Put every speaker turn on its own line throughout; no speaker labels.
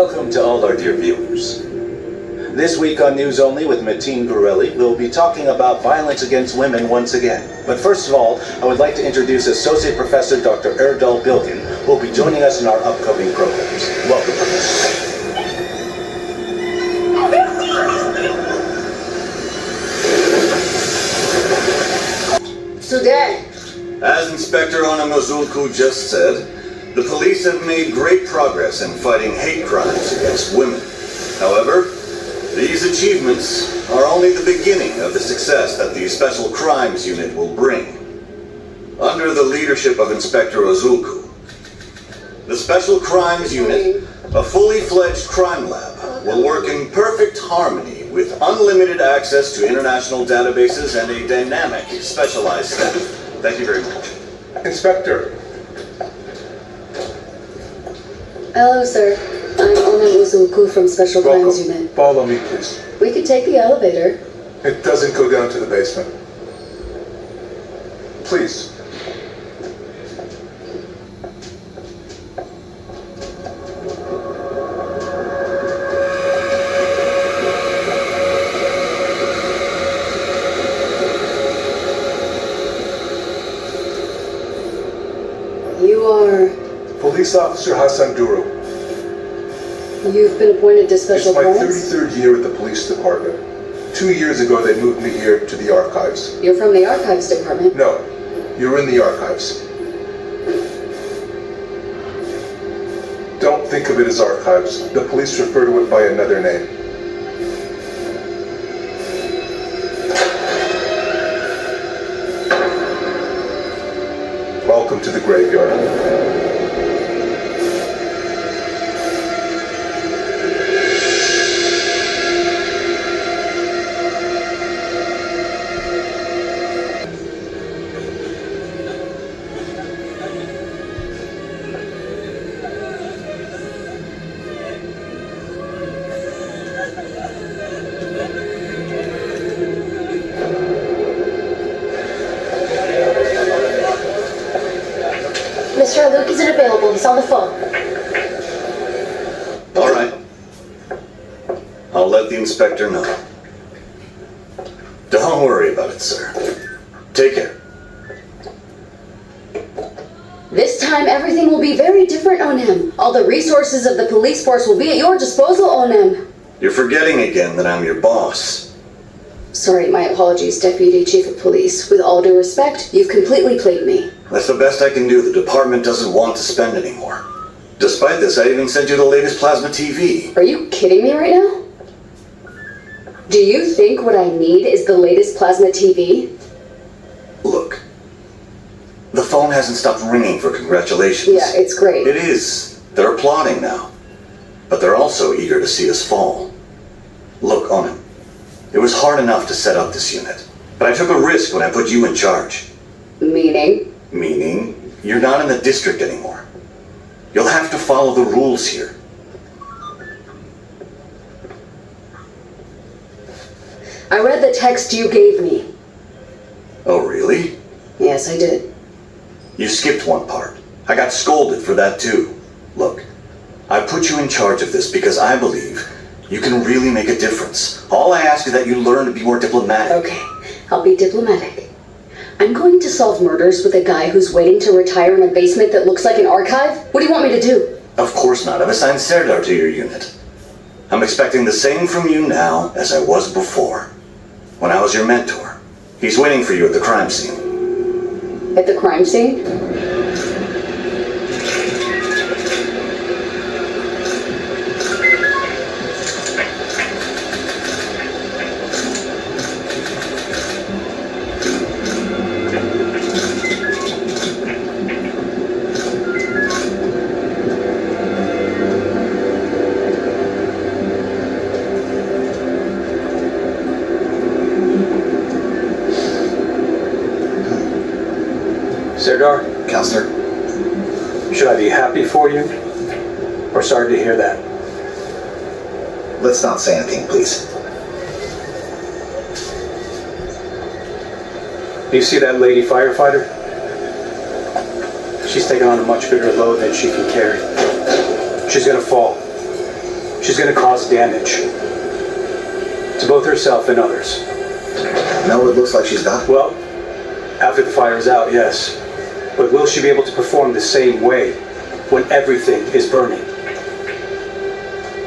Welcome to all our dear viewers. This week on News Only with Mateen Gureli, we'll be talking about violence against women once again. But first of all, I would like to introduce Associate Professor Dr. Erdal Bilgin, who will be joining us in our upcoming programs. Welcome, Professor.
Today,
as Inspector Onamozulku just said, the police have made great progress in fighting hate crimes against women. However, these achievements are only the beginning of the success that the Special Crimes Unit will bring. Under the leadership of Inspector Ozulku, the Special Crimes Unit, a fully fledged crime lab, will work in perfect harmony with unlimited access to international databases and a dynamic, specialized staff. Thank you very much.
Inspector.
hello, sir. I'm Onam Uzulku from Special Crimes Unit.
Follow me, please.
We could take the elevator.
It doesn't go down to the basement. Please.
You are...
Police Officer Hassan Duru.
You've been appointed to Special
It's my
Crimes?
33rd year at the police department. 2 years ago, they moved me here to the archives.
You're from the Archives Department?
No, you're in the archives. Don't think of it as archives. The police refer to it by another name. Welcome to the graveyard.
Mr. Luke isn't available. He's on the phone.
All right. I'll let the inspector know. Don't worry about it, sir. Take care.
This time, everything will be very different, Onam. All the resources of the police force will be at your disposal, Onam.
You're forgetting again that I'm your boss.
Sorry, my apologies, Deputy Chief of Police. With all due respect, you've completely played me.
That's the best I can do. The department doesn't want to spend anymore. Despite this, I even sent you the latest plasma TV.
Are you kidding me right now? Do you think what I need is the latest plasma TV?
Look, the phone hasn't stopped ringing for congratulations.
Yeah, it's great.
It is. They're applauding now. But they're also eager to see us fall. Look, Onan, it was hard enough to set up this unit, but I took a risk when I put you in charge.
Meaning?
Meaning, you're not in the district anymore. You'll have to follow the rules here.
I read the text you gave me.
Oh, really?
Yes, I did.
You skipped one part. I got scolded for that too. Look, I put you in charge of this because I believe you can really make a difference. All I ask is that you learn to be more diplomatic.
Okay, I'll be diplomatic. I'm going to solve murders with a guy who's waiting to retire in a basement that looks like an archive? What do you want me to do?
Of course not. I've assigned Serdar to your unit. I'm expecting the same from you now as I was before, when I was your mentor. He's waiting for you at the crime scene.
At the crime scene?
Serdar,
Counselor?
should I be happy for you, or sorry to hear that?
Let's not say anything, please.
Do you see that lady firefighter? She's taking on a much bigger load than she can carry. She's gonna fall.
She's going to cause damage to both herself and others.
No, it looks like she's not.
Well, after the fire is out, yes. But will she be able to perform the same way when everything is burning?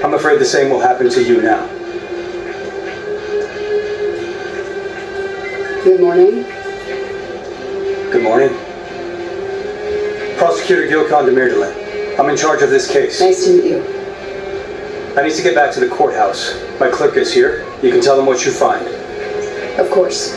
I'm afraid the same will happen to you now.
Good morning.
Good morning. Prosecutor Gilcon de Mirdelin. I'm in charge of this case.
Nice to meet you.
I need to get back to the courthouse. My clerk is here. You can tell them what you find.
Of course.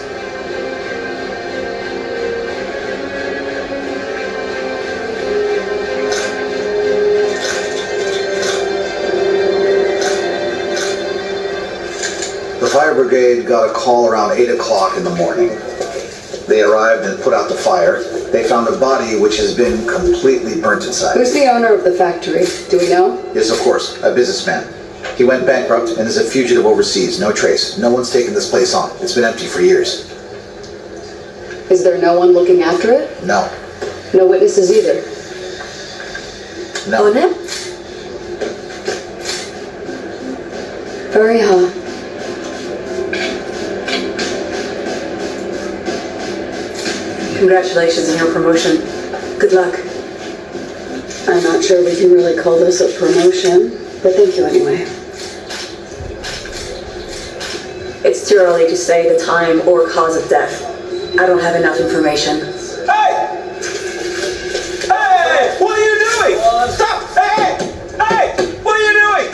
The fire brigade got a call around 8 o'clock in the morning. They arrived and put out the fire. They found a body which has been completely burnt inside.
Who's the owner of the factory? Do we know?
Yes, of course, a businessman. He went bankrupt and is a fugitive overseas. No trace. No one's taken this place on. It's been empty for years.
Is there no one looking after it?
No.
No witnesses either?
No.
Very hot.
Congratulations on your promotion. Good luck.
I'm not sure we can really call this a promotion, but thank you anyway.
It's too early to say the time or cause of death. I don't have enough information.
Hey! Hey! What are you doing? Stop! Hey! Hey! What are you doing?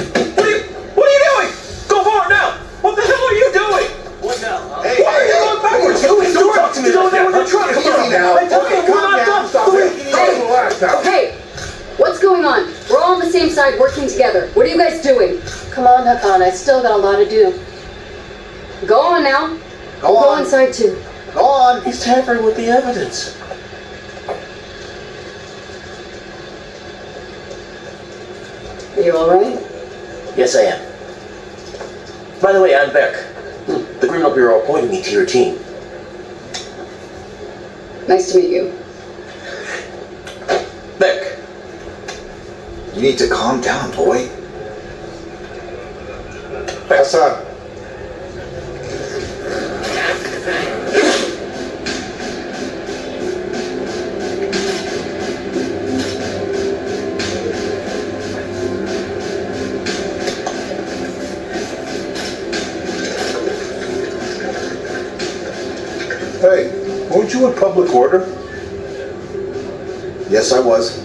What are you doing? Go forward now! What the hell are you doing? What now?
Hey,
Why are you going backwards?
don't talk to me like that.
You're trying to
Easy now.
Okay, we're not done.
Stop it.
Okay, what's going on? We're all on the same side working together. What are you guys doing?
Come on, Hakan, I still got a lot to do.
Go on now.
Go
Go
on.
inside too.
Go on.
He's tampering with the evidence.
Are you alright?
Yes, I am. By the way, I'm Beck. The Criminal Bureau appointed me to your team.
Nice to meet you.
Beck,
You need to calm down, boy.
Hassan, hey, weren't you in public order?
Yes, I was.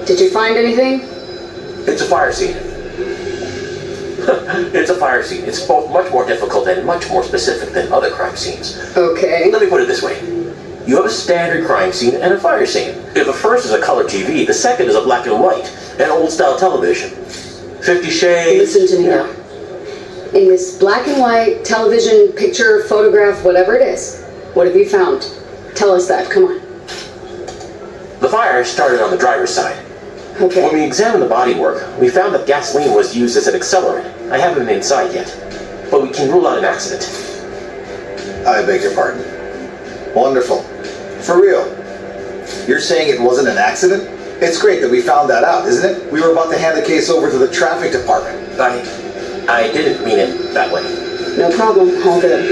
Did you find anything?
it's a fire scene. It's a fire scene. It's both much more difficult and much more specific than other crime scenes.
Okay.
Let me put it this way. You have a standard crime scene and a fire scene. If the first is a color TV, the second is a black and white, and old-style television. 50 Shades...
Listen to me now. In this black and white television picture, photograph, whatever it is, what have you found? Tell us that, come on.
The fire started on the driver's side. When
Okay.
we examined the bodywork, we found that gasoline was used as an accelerant. I haven't been inside yet, but we can rule out an accident.
I beg your pardon. Wonderful. For real. You're saying it wasn't an accident? It's great that we found that out, isn't it? We were about to hand the case over to the traffic department.
I didn't mean it that way.
No problem, all good.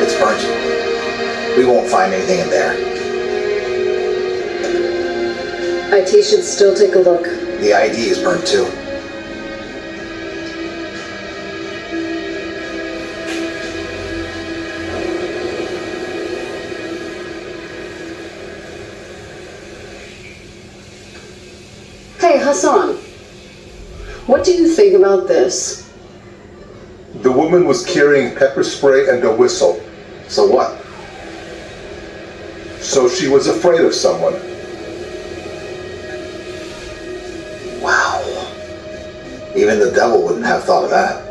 It's burnt. We won't find anything in there.
IT should still take a look.
The ID is burnt too.
Hey, Hassan. What do you think about this?
The woman was carrying pepper spray and a whistle.
So what?
So she was afraid of someone.
Even the devil wouldn't have thought of that.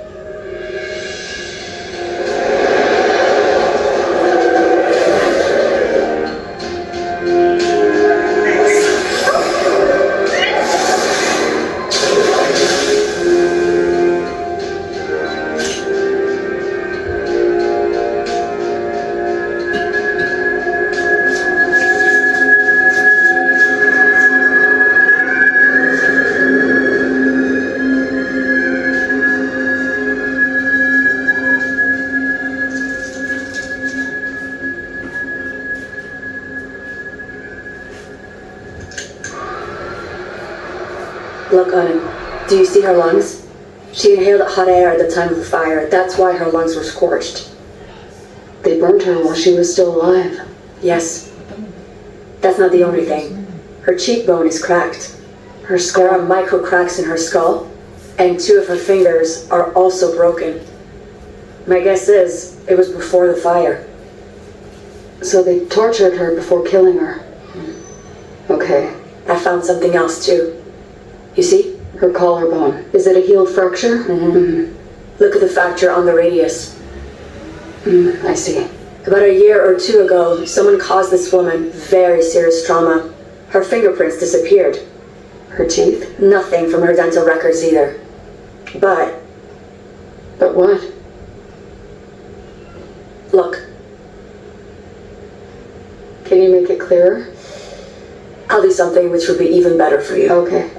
Look, Autumn, do you see her lungs? She inhaled hot air at the time of the fire. That's why her lungs were scorched.
They burned her while she was still alive.
Yes. That's not the only thing. Her cheekbone is cracked.
Her skull.
There are micro cracks in her skull, and 2 of her fingers are also broken. My guess is it was before the fire.
So they tortured her before killing her. Okay.
I found something else too. You see?
Her collarbone. Is it a healed fracture?
Look at the fracture on the radius.
I see.
About a year or 2 ago, someone caused this woman very serious trauma. Her fingerprints disappeared.
Her teeth?
Nothing from her dental records either. But
what?
Look.
Can you make it clearer?
I'll do something which would be even better for you.
Okay.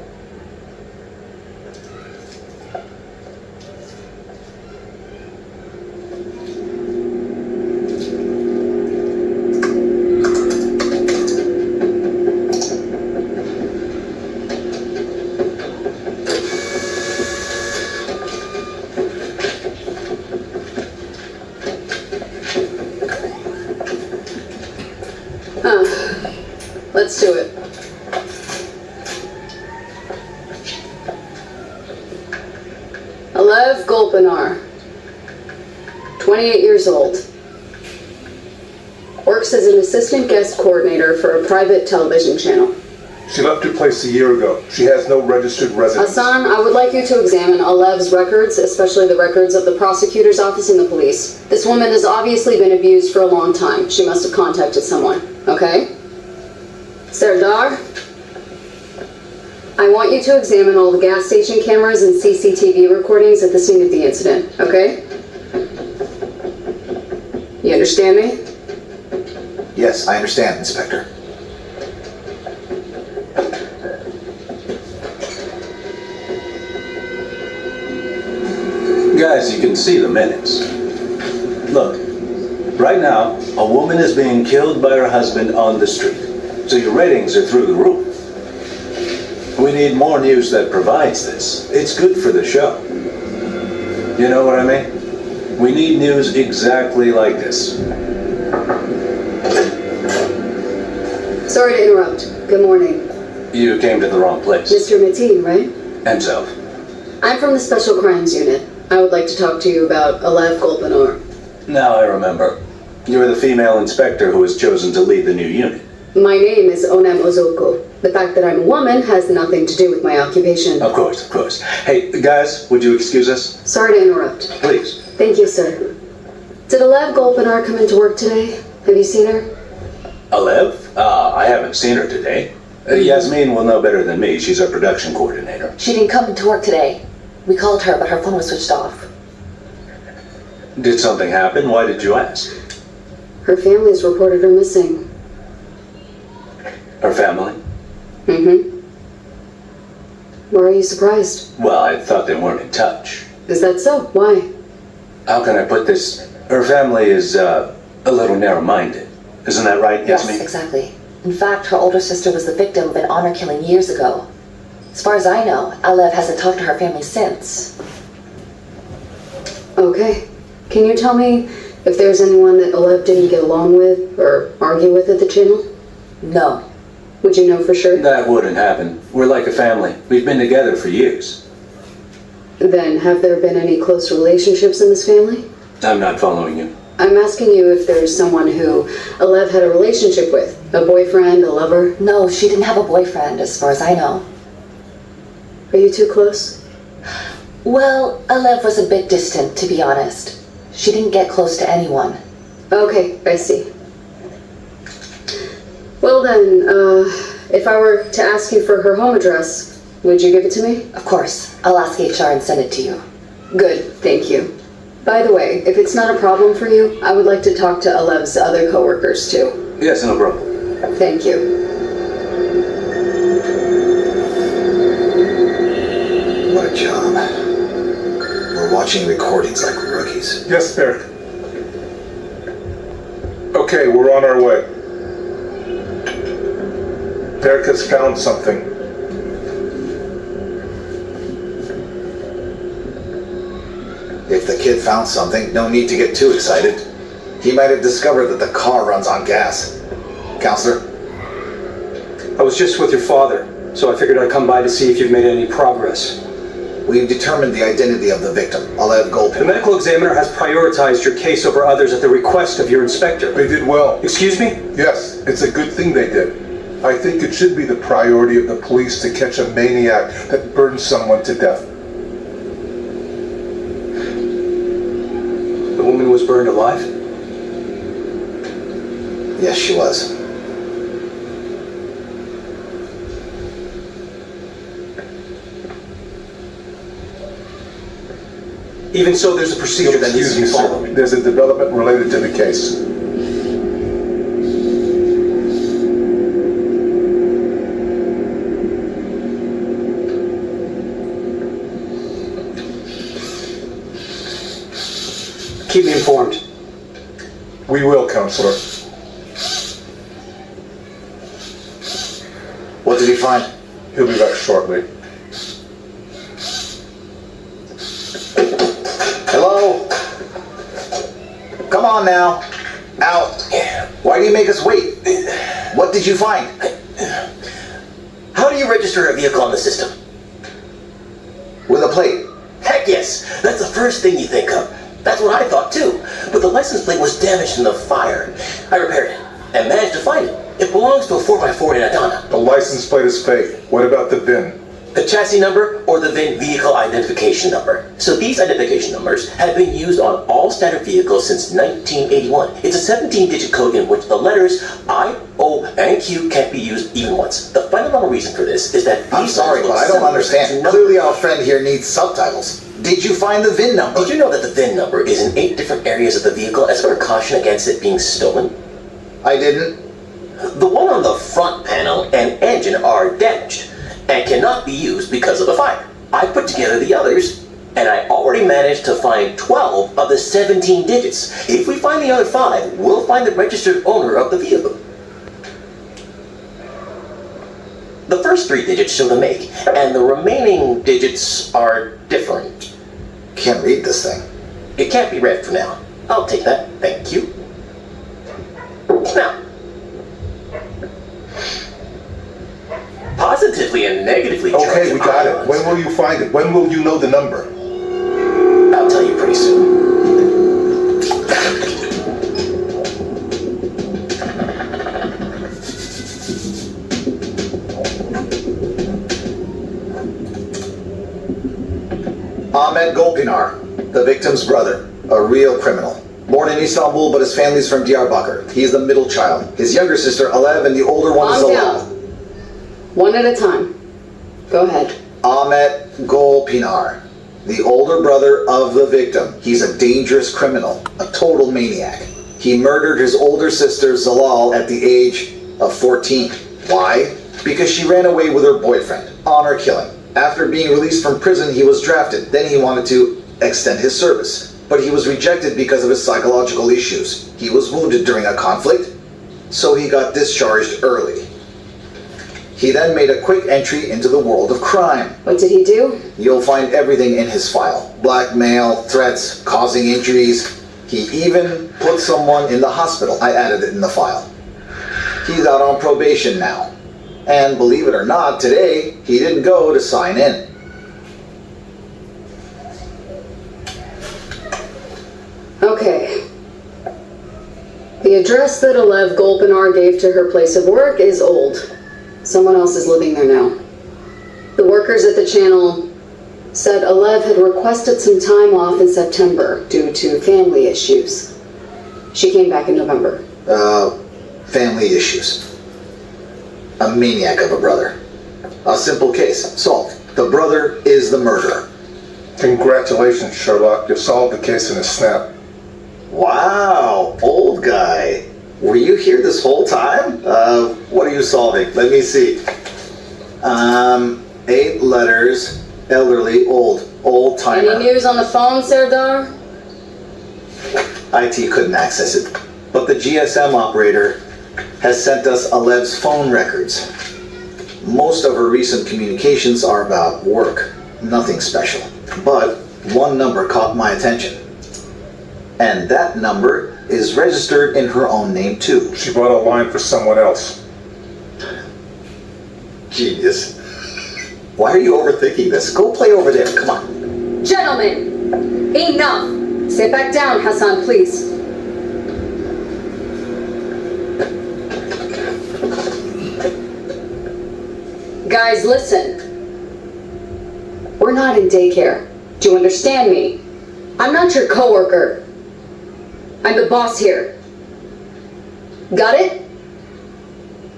Let's do it. Alev Golpinar, 28 years old. Works as an assistant guest coordinator for a private television channel.
She left her place a year ago. She has no registered residence.
Hassan, I would like you to examine Alev's records, especially the records of the prosecutor's office and the police. This woman has obviously been abused for a long time. She must have contacted someone, okay? Serdar, I want you to examine all the gas station cameras and CCTV recordings at the scene of the incident, okay? You understand me?
Yes, I understand, Inspector.
Guys, you can see the minutes. Look, right now, a woman is being killed by her husband on the street. So your ratings are through the roof. We need more news that provides this. It's good for the show. You know what I mean? We need news exactly like this.
Sorry to interrupt. Good morning.
You came to the wrong place.
Mr. Mateen, right?
Himself.
I'm from the Special Crimes Unit. I would like to talk to you about Alev Golpinar.
Now I remember. You're the female inspector who was chosen to lead the new unit.
My name is Onem Ozoko. The fact that I'm a woman has nothing to do with my occupation.
Of course, of course. Hey, guys, would you excuse us?
Sorry to interrupt.
Please.
Thank you, sir. Did Alev Golpinar come into work today? Have you seen her?
Alev? I haven't seen her today. Yasmin will know better than me. She's our production coordinator.
She didn't come into work today. We called her, but her phone was switched off.
Did something happen? Why did you ask?
Her family's reported her missing.
Her family?
Why are you surprised?
Well, I thought they weren't in touch.
Is that so? Why?
How can I put this? Her family is a little narrow-minded. Isn't that right, Yasmin?
Yes, exactly. In fact, her older sister was the victim of an honor killing years ago. As far as I know, Alev hasn't talked to her family since.
Okay. Can you tell me if there's anyone that Alev didn't get along with or argue with at the channel?
No.
Would you know for sure?
That wouldn't happen. We're like a family. We've been together for years.
Then have there been any close relationships in this family?
I'm not following you.
I'm asking you if there's someone who Alev had a relationship with. A boyfriend, a lover?
No, she didn't have a boyfriend, as far as I know.
Are you too close?
Well, Alev was a bit distant, to be honest. She didn't get close to anyone.
Okay, I see. Well then, if I were to ask you for her home address, would you give it to me?
Of course. I'll ask HR and send it to you.
Good, thank you. By the way, if it's not a problem for you, I would like to talk to Alev's other coworkers too.
Yes, no problem.
Thank you.
What a job. We're watching recordings like rookies.
Yes, Eric. Okay, we're on our way. Derek has found something.
If the kid found something, no need to get too excited. He might have discovered that the car runs on gas. Counselor?
I was just with your father, so I figured I'd come by to see if you've made any progress.
We've determined the identity of the victim, Alev
The
Golpin.
medical examiner has prioritized your case over others at the request of your inspector.
They did well.
Excuse me?
Yes, it's a good thing they did. I think it should be the priority of the police to catch a maniac that burned someone to death.
The woman was burned alive?
Yes, she was.
Even so, there's a procedure that needs to be followed.
There's a development related to the case.
Keep me informed.
We will, Counselor.
What did he find?
He'll be back shortly.
Hello? Come on now. Out. Why do you make us wait? What did you find?
How do you register a vehicle on the system?
With a plate.
Heck yes! That's the first thing you think of. That's what I thought too. But the license plate was damaged in the fire. I repaired it and managed to find it. It belongs to a 4x4 in Adana.
The license plate is fake. What about the VIN?
The chassis number or the VIN vehicle identification number. So these identification numbers have been used on all standard vehicles since 1981. It's a 17-digit code in which the letters I, O, and Q can't be used even once. The fundamental reason for this is that
I'm sorry, but I don't understand. Clearly our friend here needs subtitles. Did you find the VIN number?
Did you know that the VIN number is in 8 different areas of the vehicle as a precaution against it being stolen?
I didn't.
The one on the front panel and engine are damaged and cannot be used because of the fire. I put together the others, and I already managed to find 12 of the 17 digits. If we find the other 5, we'll find the registered owner of the vehicle. The first 3 digits show the make, and the remaining digits are different.
Can't read this thing.
It can't be read for now. I'll take that, thank you. Now, positively and negatively charged
Okay, we got it.
ions.
When will you find it? When will you know the number?
I'll tell you pretty soon.
Ahmet Golpinar, the victim's brother, a real criminal. Born in Istanbul, but his family's from Diyarbakir. He's the middle child. His younger sister, Alev, and the older one is
Calm
Alana.
down. One at a time. Go ahead.
Ahmet Golpinar, the older brother of the victim. He's a dangerous criminal, a total maniac. He murdered his older sister, Zalal, at the age of 14. Why? Because she ran away with her boyfriend. Honor killing. After being released from prison, he was drafted. Then he wanted to extend his service. But he was rejected because of his psychological issues. He was wounded during a conflict, so he got discharged early. He then made a quick entry into the world of crime.
What did he do?
You'll find everything in his file. Blackmail, threats, causing injuries. He even put someone in the hospital. I added it in the file. He's out on probation now. And believe it or not, today, he didn't go to sign in.
Okay. The address that Alev Golpinar gave to her place of work is old. Someone else is living there now. The workers at the channel said Alev had requested some time off in September due to family issues. She came back in November.
Family issues. A maniac of a brother. A simple case. Solved. The brother is the murderer.
Congratulations, Sherlock. You solved the case in a snap.
Wow, old guy. Were you here this whole time? What are you solving? Let me see. 8 letters. Elderly, old timer.
Any news on the phone, Serdar?
IT couldn't access it, but the GSM operator has sent us Alev's phone records. Most of her recent communications are about work, nothing special. But one number caught my attention. And that number is registered in her own name too.
She bought a line for someone else.
Genius. Why are you overthinking this? Go play over there, come on.
Gentlemen, enough! Sit back down, Hassan, please. Guys, listen. We're not in daycare. Do you understand me? I'm not your coworker. I'm the boss here. Got it?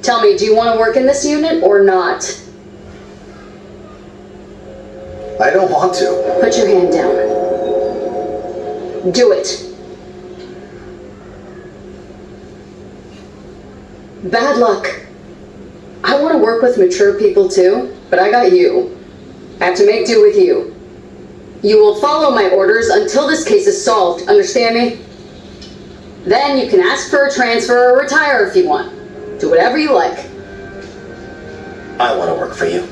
Tell me, do you want to work in this unit or not?
I don't want to.
Put your hand down. Do it. Bad luck. I want to work with mature people too, but I got you. I have to make do with you. You will follow my orders until this case is solved, understand me? Then you can ask for a transfer or retire if you want. Do whatever you like.
I want to work for you.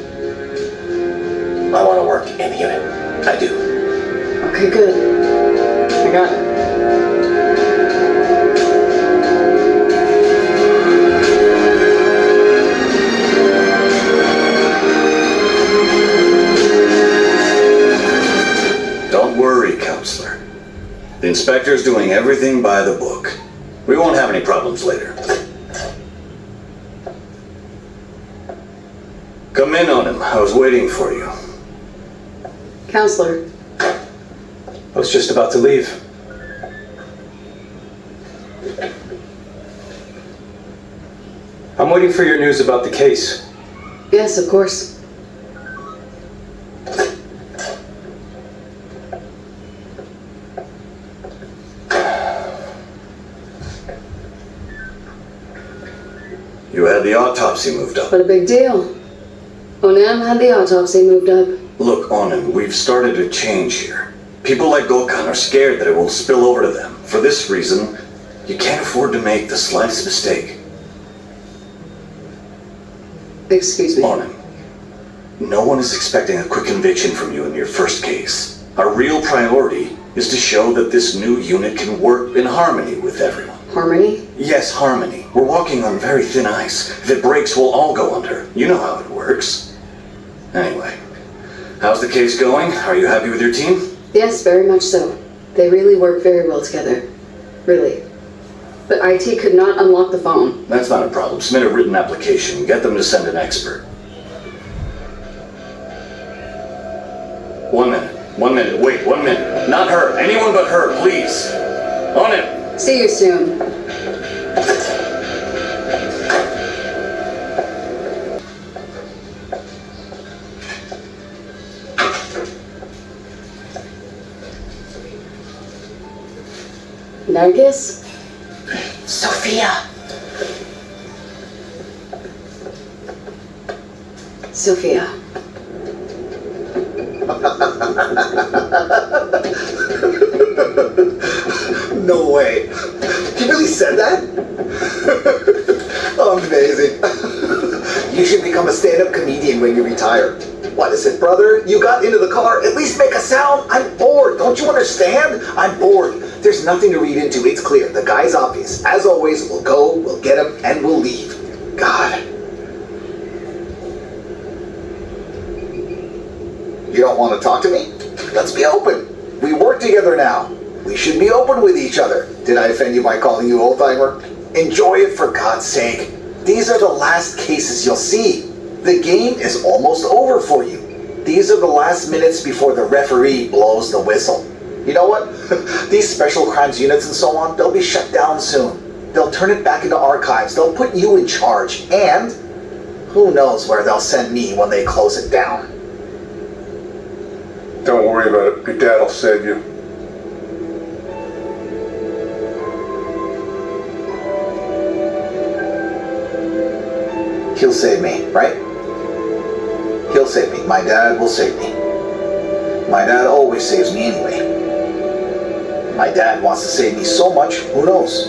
I want to work in the unit. I do.
Okay, good. I got it.
Don't worry, Counselor. The inspector's doing everything by the book. We won't have any problems later. Come in on him. I was waiting for you.
Counselor.
I was just about to leave. I'm waiting for your news about the case.
Yes, of course.
You had the autopsy moved up.
What a big deal. Onam had the autopsy moved up.
Look, Onan, we've started a change here. People like Gokhan are scared that it will spill over to them. For this reason, you can't afford to make the slightest mistake.
Excuse me.
Onan, no one is expecting a quick conviction from you in your first case. Our real priority is to show that this new unit can work in harmony with everyone.
Harmony?
Yes, harmony. We're walking on very thin ice. If it breaks, we'll all go under. You know how it works. Anyway, how's the case going? Are you happy with your team?
Yes, very much so. They really work very well together. Really. But IT could not unlock the phone.
That's not a problem. Submit a written application. Get them to send an expert. 1 minute. 1 minute. Wait, 1 minute. Not her. Anyone but her, please. On it.
See you soon. Nargis?
Sophia!
Sophia.
No way. He really said that? Amazing. You should become a stand-up comedian when you retire. What is it, brother? You got into the car. At least make a sound. I'm bored. Don't you understand? I'm bored. There's nothing to read into. It's clear. The guy's obvious. As always, we'll go, we'll get him, and we'll leave. God. You don't want to talk to me? Let's be open. We work together now. We should be open with each other. Did I offend you by calling you old-timer? Enjoy it for God's sake. These are the last cases you'll see. The game is almost over for you. These are the last minutes before the referee blows the whistle. You know what? These special crimes units and so on, they'll be shut down soon. They'll turn it back into archives. They'll put you in charge. And who knows where they'll send me when they close it down.
Don't worry about it. Your dad'll save you.
He'll save me, right? He'll save me. My dad will save me. My dad always saves me anyway. My dad wants to save me so much, who knows?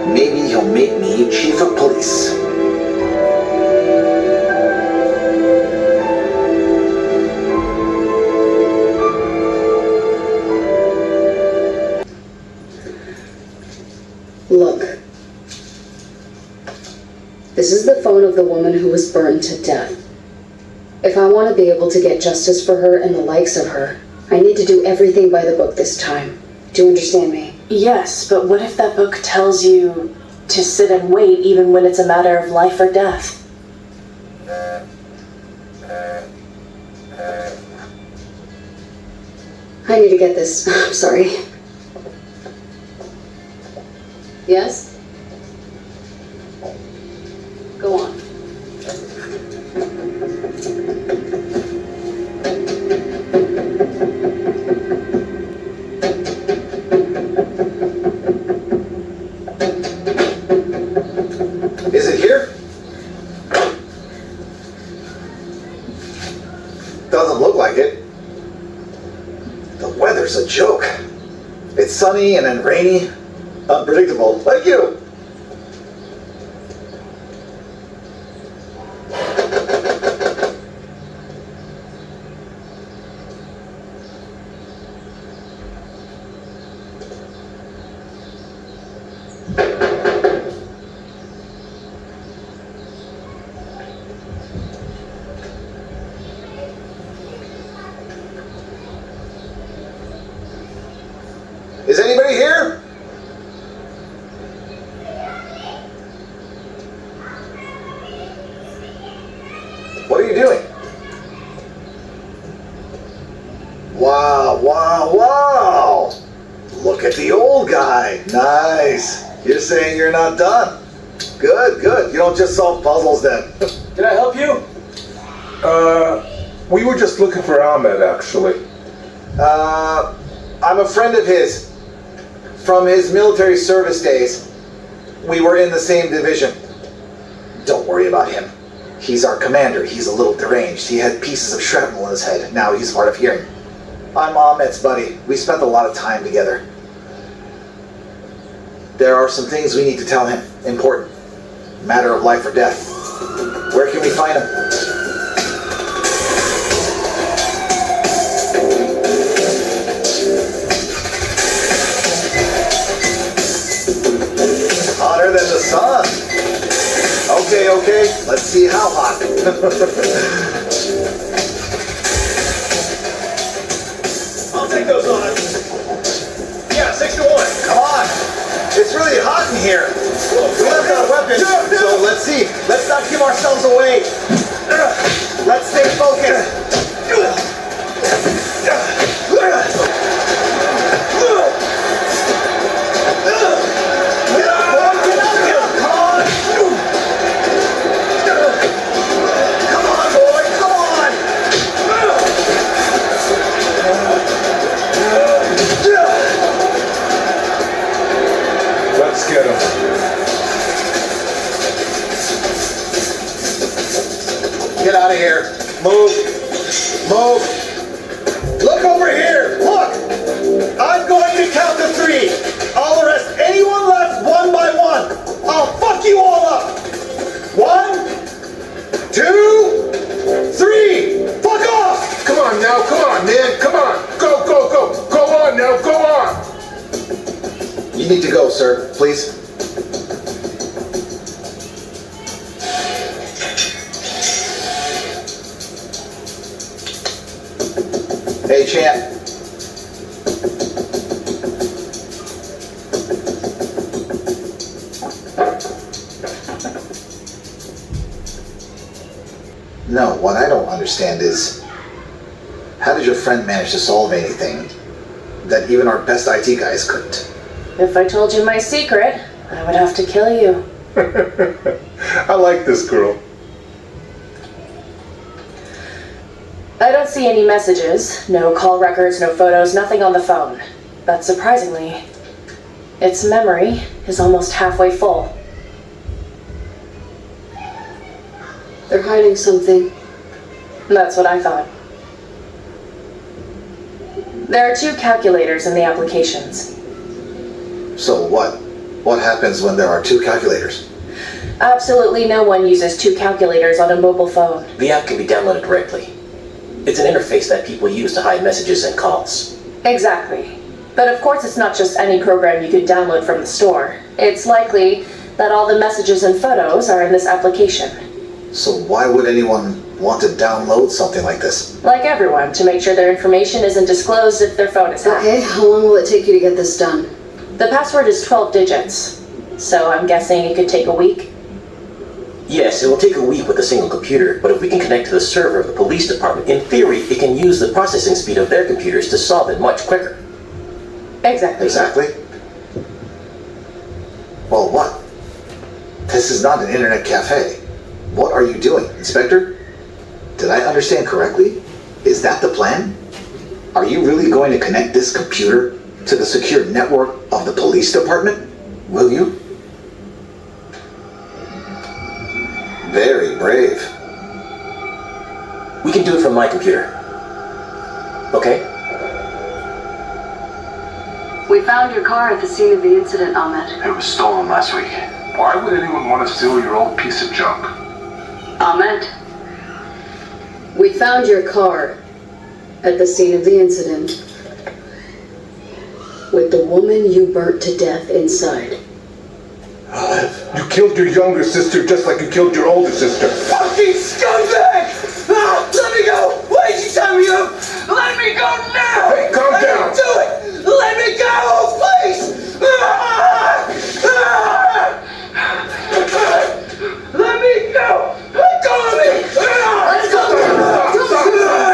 Maybe he'll make me chief of police.
Look. This is the phone of the woman who was burned to death. If I want to be able to get justice for her and the likes of her, I need to do everything by the book this time. Do you understand me?
Yes, but what if that book tells you to sit and wait even when it's a matter of life or death?
I need to get this. I'm sorry. Yes? Go on.
Is it here? Doesn't look like it. The weather's a joke. It's sunny and then rainy. Unpredictable, like you. Is anybody here? What are you doing? Wow, wow, wow! Look at the old guy. Nice. You're saying you're not done. Good, good. You don't just solve puzzles then.
Can I help you?
We were just looking for Ahmed, actually.
I'm a friend of his. From his military service days. We were in the same division. Don't worry about him. He's our commander. He's a little deranged. He had pieces of shrapnel in his head. Now he's hard of hearing. I'm Ahmed's buddy. We spent a lot of time together. There are some things we need to tell him. Important. Matter of life or death. Where can we find him? Hotter than the sun. Okay, okay. Let's see how hot.
I'll take those on. Yeah, 6 to 1.
Come on. It's really hot in here. We left our weapons, so let's see. Let's not give ourselves away. Let's stay focused.
Let's get him.
Get out of here. Move. Move. Look over here. Look. I'm going to count to 3. I'll arrest anyone left one by one. I'll fuck you all up. 1, 2, 3. Fuck off.
Come on now, come on, man. Come on. Go, go, go. Go on now, go on.
You need to go, sir. Please. Hey, champ. No, what I don't understand is did your friend manage to solve anything that even our best IT guys couldn't?
If I told you my secret, I would have to kill you.
I like this girl.
I don't see any messages, no call records, no photos, nothing on the phone. But surprisingly, its memory is almost halfway full.
They're hiding something.
That's what I thought. There are 2 calculators in the applications.
So what? What happens when there are 2 calculators?
Absolutely no one uses 2 calculators on a mobile phone.
The app can be downloaded directly. It's an interface that people use to hide messages and calls.
Exactly. But of course it's not just any program you could download from the store. It's likely that all the messages and photos are in this application.
So why would anyone want to download something like this?
Like everyone, to make sure their information isn't disclosed if their phone is hacked.
Okay, how long will it take you to get this done?
The password is 12 digits, so I'm guessing it could take a week.
Yes, it will take a week with a single computer, but if we can connect to the server of the police department, in theory, it can use the processing speed of their computers to solve it much quicker.
Exactly.
Exactly? Well, what? This is not an internet cafe. What are you doing, Inspector? Did I understand correctly? Is that the plan? Are you really going to connect this computer to the secure network of the police department? Will you? Very brave.
We can do it from my computer. Okay?
We found your car at the scene of the incident, Ahmed.
It was stolen last week. Why would anyone want to steal your old piece of junk?
Ahmed, we found your car at the scene of the incident with the woman you burnt to death inside.
You killed your younger sister just like you killed your older sister.
Fucking scumbag! Ah, let me go! Why did you tie me up? Let me go now!
Hey, calm down!
Do it! Let me go, please! Ah! Ah! Let me go! Let go of me!
Let's go!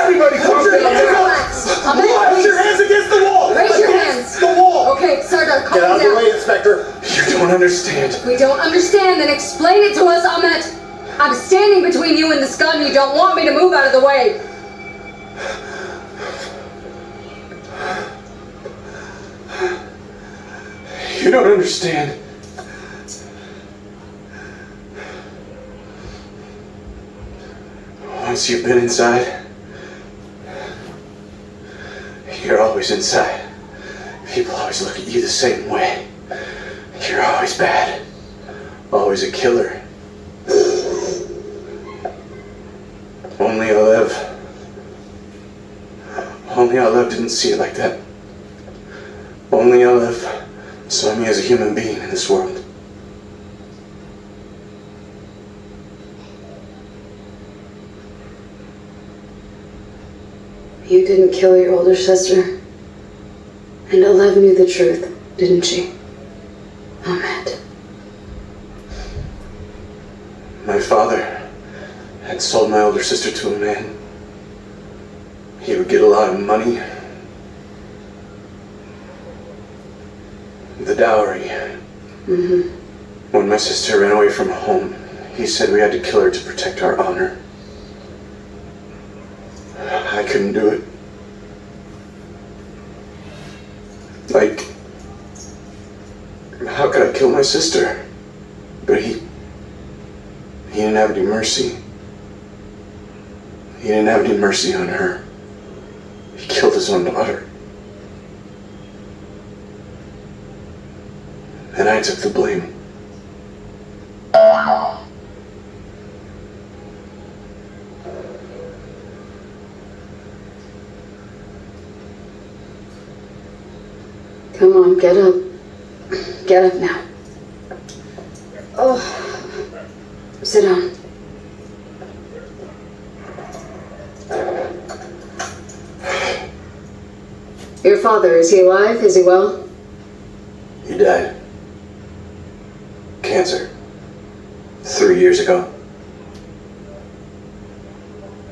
Everybody calm down now!
Relax. Ahmed,
Put
please.
your hands against the wall!
Raise your hands.
The wall!
Okay, Sardar, calm
Get out of the
down.
way, Inspector!
You don't understand.
We don't understand, then explain it to us, Ahmed. I'm standing between you and this gun. You don't want me to move out of the way.
You don't understand. Once you've been inside, you're always inside. People always look at you the same way. You're always bad. Always a killer. Only Alev didn't see it like that. Only Alev saw me as a human being in this world.
You didn't kill your older sister. And Alev knew the truth, didn't she? Ahmed.
My father had sold my older sister to a man. He would get a lot of money. The dowry.
Mm-hmm.
When my sister ran away from home, he said we had to kill her to protect our honor. I couldn't do it. Like, how could I kill my sister? But he didn't have any mercy. He didn't have any mercy on her. He killed his own daughter. And I took the blame.
Come on, get up. Get up now. Oh. Sit down. Your father, is he alive? Is he well?
He died. Cancer. 3 years ago.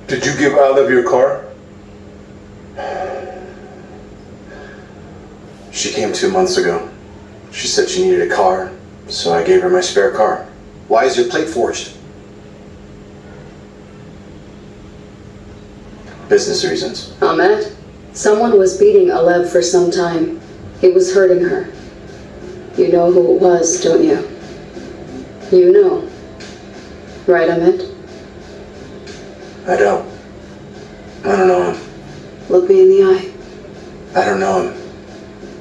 Did you give Alev your car?
She came 2 months ago. She said she needed a car, so I gave her my spare car.
Why is your plate forged?
Business reasons.
Ahmed, someone was beating Alev for some time. He was hurting her. You know who it was, don't you? You know. Right, Ahmed?
I don't know him.
Look me in the eye.
I don't know him.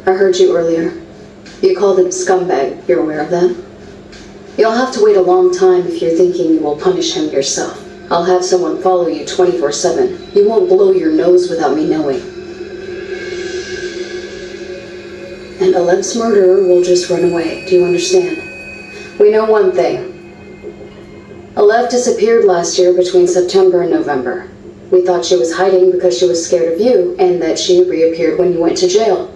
I heard you earlier. You called him scumbag. You're aware of that? You'll have to wait a long time if you're thinking you will punish him yourself. I'll have someone follow you 24/7. You won't blow your nose without me knowing. And Alev's murderer will just run away. Do you understand? We know one thing. Alev disappeared last year between September and November. We thought she was hiding because she was scared of you, and that she reappeared when you went to jail.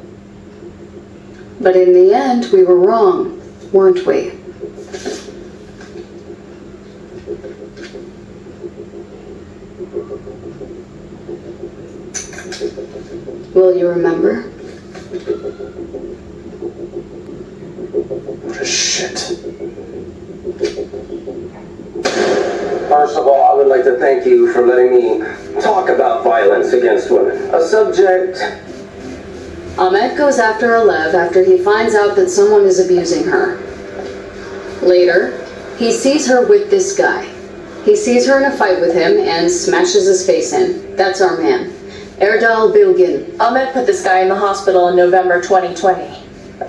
But in the end, we were wrong, weren't we? Will you remember?
What a shit.
First of all, I would like to thank you for letting me talk about violence against women. A subject...
Ahmed goes after Alev after he finds out that someone is abusing her. Later, he sees her with this guy. He sees her in a fight with him and smashes his face in. That's our man. Erdal Bilgin.
Ahmed put this guy in the hospital in November 2020.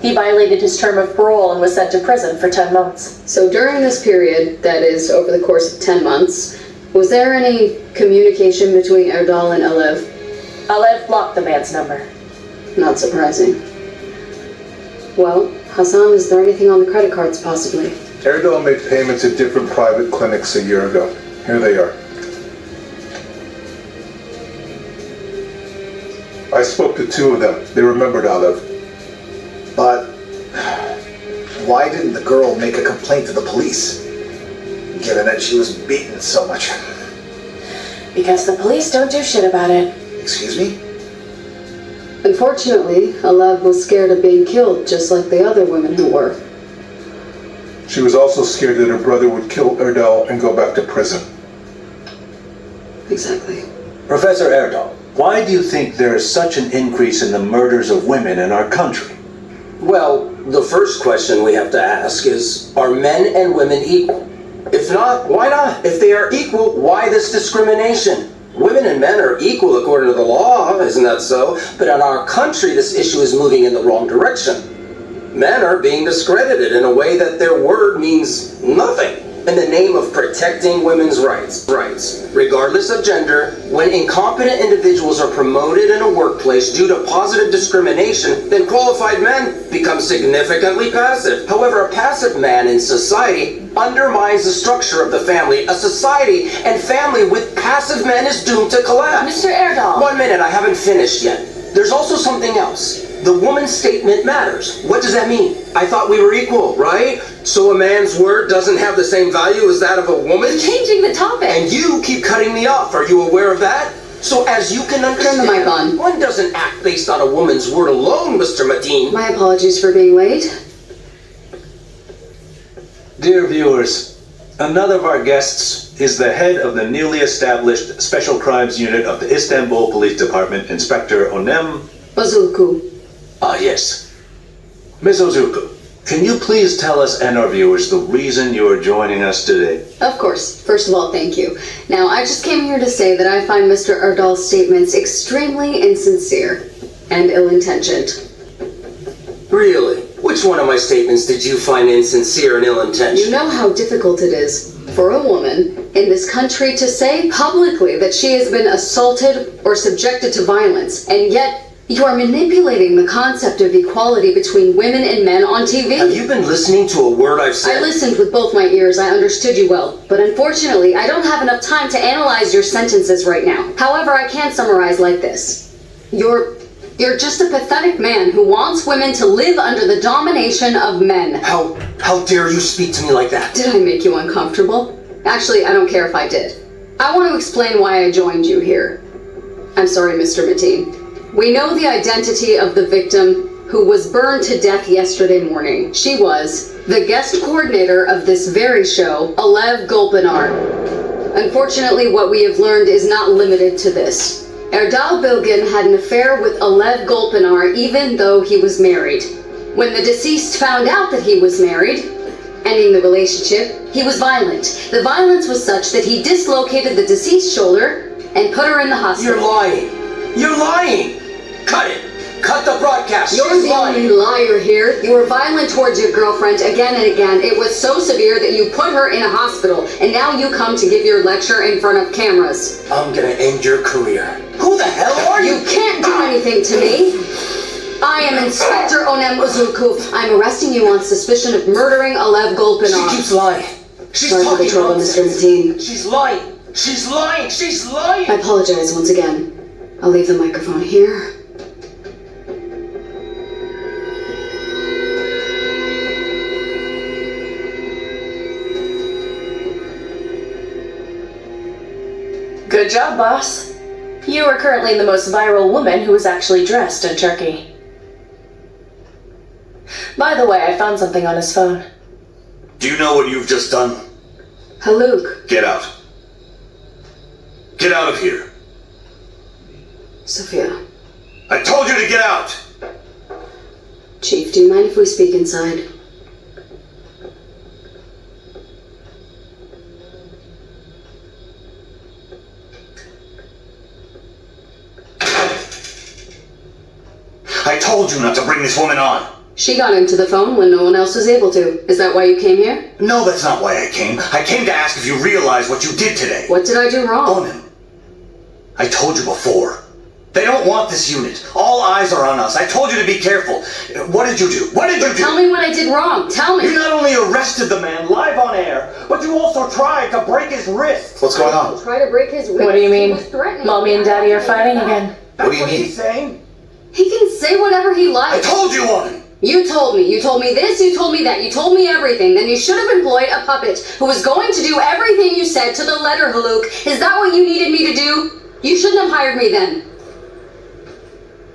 He violated his term of parole and was sent to prison for 10 months.
So during this period, that is over the course of 10 months, was there any communication between Erdal and Alev?
Alev blocked the man's number.
Not surprising. Well, Hassan, is there anything on the credit cards possibly?
Erdal made payments at different private clinics a year ago. Here they are. I spoke to 2 of them. They remembered Alev.
But why didn't the girl make a complaint to the police, given that she was beaten so much?
Because the police don't do shit about it.
Excuse me?
Unfortunately, Alev was scared of being killed, just like the other women who were.
She was also scared that her brother would kill Erdal and go back to prison.
Exactly.
Professor Erdal, why do you think there is such an increase in the murders of women in our country?
Well, the first question we have to ask is, are men and women equal? If not, why not? If they are equal, why this discrimination? Women and men are equal according to the law, isn't that so? But in our country, this issue is moving in the wrong direction. Men are being discredited in a way that their word means nothing. In the name of protecting women's rights, regardless of gender, when incompetent individuals are promoted in a workplace due to positive discrimination, then qualified men become significantly passive. However, a passive man in society undermines the structure of the family. A society and family with passive men is doomed to collapse.
Mr. Erdal.
1 minute, I haven't finished yet. There's also something else. The woman's statement matters. What does that mean? I thought we were equal, right? So a man's word doesn't have the same value as that of a woman?
Changing the topic.
And you keep cutting me off. Are you aware of that? So as you can understand,
Turn the mic on.
One doesn't act based on a woman's word alone, Mr. Mateen.
My apologies for being late.
Dear viewers, another of our guests is the head of the newly established Special Crimes Unit of the Istanbul Police Department, Inspector Onem.
Ozulku.
Ah, yes. Ms. Ozuku, can you please tell us and our viewers the reason you are joining us today?
Of course. First of all, thank you. Now, I just came here to say that I find Mr. Erdal's statements extremely insincere and ill-intentioned.
Really? Which one of my statements did you find insincere and ill-intentioned?
You know how difficult it is for a woman in this country to say publicly that she has been assaulted or subjected to violence, and yet you are manipulating the concept of equality between women and men on TV.
Have you been listening to a word I've said?
I listened with both my ears. I understood you well. But unfortunately, I don't have enough time to analyze your sentences right now. However, I can summarize like this. You're just a pathetic man who wants women to live under the domination of men.
How dare you speak to me like that?
Did I make you uncomfortable? Actually, I don't care if I did. I want to explain why I joined you here. I'm sorry, Mr. Mateen. We know the identity of the victim who was burned to death yesterday morning. She was the guest coordinator of this very show, Alev Golpinar. Unfortunately, what we have learned is not limited to this. Erdal Bilgin had an affair with Alev Golpinar even though he was married. When the deceased found out that he was married, ending the relationship, he was violent. The violence was such that he dislocated the deceased's shoulder and put her in the hospital.
You're lying. You're lying. Cut it. Cut the broadcast.
You're
She's
the
lying.
only liar here. You were violent towards your girlfriend again and again. It was so severe that you put her in a hospital, and now you come to give your lecture in front of cameras.
I'm gonna end your career. Who the hell are you?
You can't do anything to me. I am Inspector Onem Uzulku. I'm arresting you on suspicion of murdering Alev Golpinar.
She keeps lying. She's
Sorry for the
talking
trouble, Mr.
nonsense.
Mateen.
She's lying. She's lying. She's lying.
I apologize once again. I'll leave the microphone here.
Good job, boss. You are currently the most viral woman who is actually dressed in Turkey. By the way, I found something on his phone.
Do you know what you've just done?
Haluk.
Get out. Get out of here.
Sophia.
I told you to get out!
Chief, do you mind if we speak inside?
I told you not to bring this woman on.
She got into the phone when no one else was able to. Is that why you came here?
No, that's not why I came. I came to ask if you realize what you did today.
What did I do wrong?
Onan, I told you before. They don't want this unit. All eyes are on us. I told you to be careful. What did you do? What did you do?
Tell me what I did wrong. Tell me.
You not only arrested the man live on air, but you also tried to break his wrist.
What's going on?
Try to break his wrist.
What do you
He
mean?
was threatening
Mommy
me.
and Daddy are fighting again.
What do you
That's
mean?
he's saying.
He can say whatever he
I
likes.
told you, woman.
You told me. You told me this, you told me that. You told me everything. Then you should have employed a puppet who was going to do everything you said to the letter, Haluk. Is that what you needed me to do? You shouldn't have hired me then.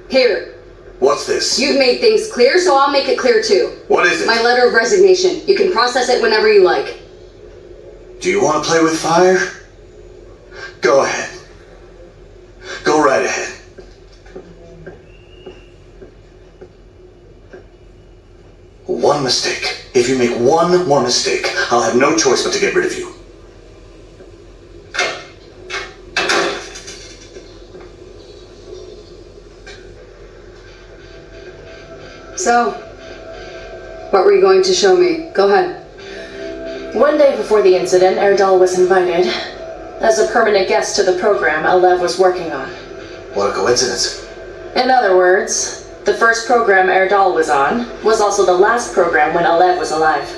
Here.
What's this?
You've made things clear, so I'll make it clear too.
What is it?
My letter of resignation. You can process it whenever you like.
Do you want to play with fire? Go ahead. Go right ahead. One mistake. If you make one more mistake, I'll have no choice but to get rid of you.
So, what were you going to show me? Go ahead.
One day before the incident, Erdal was invited as a permanent guest to the program Alev was working on.
What a coincidence.
In other words, the first program Erdal was on was also the last program when Alev was alive.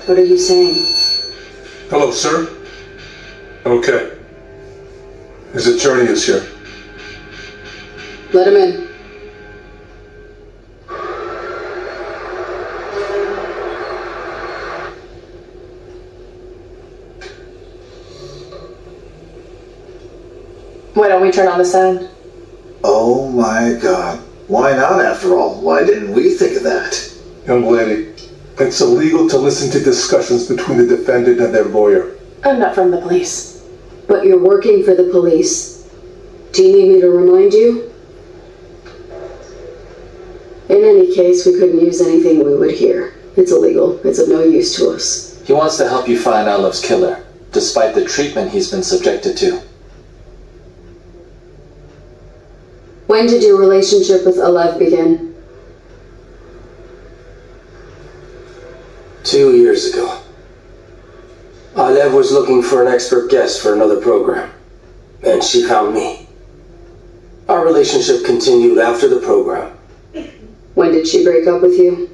What are you saying?
Hello, sir. Okay. His attorney is here.
Let him in.
Why don't we turn on the sound?
Oh my God. Why not, after all? Why didn't we think of that?
Young lady, it's illegal to listen to discussions between the defendant and their lawyer.
I'm not from the police.
But you're working for the police. Do you need me to remind you? In any case, we couldn't use anything we would hear. It's illegal. It's of no use to us.
He wants to help you find Alev's killer, despite the treatment he's been subjected to.
When did your relationship with Alev begin?
2 years ago. Alev was looking for an expert guest for another program, and she found me. Our relationship continued after the program.
When did she break up with you?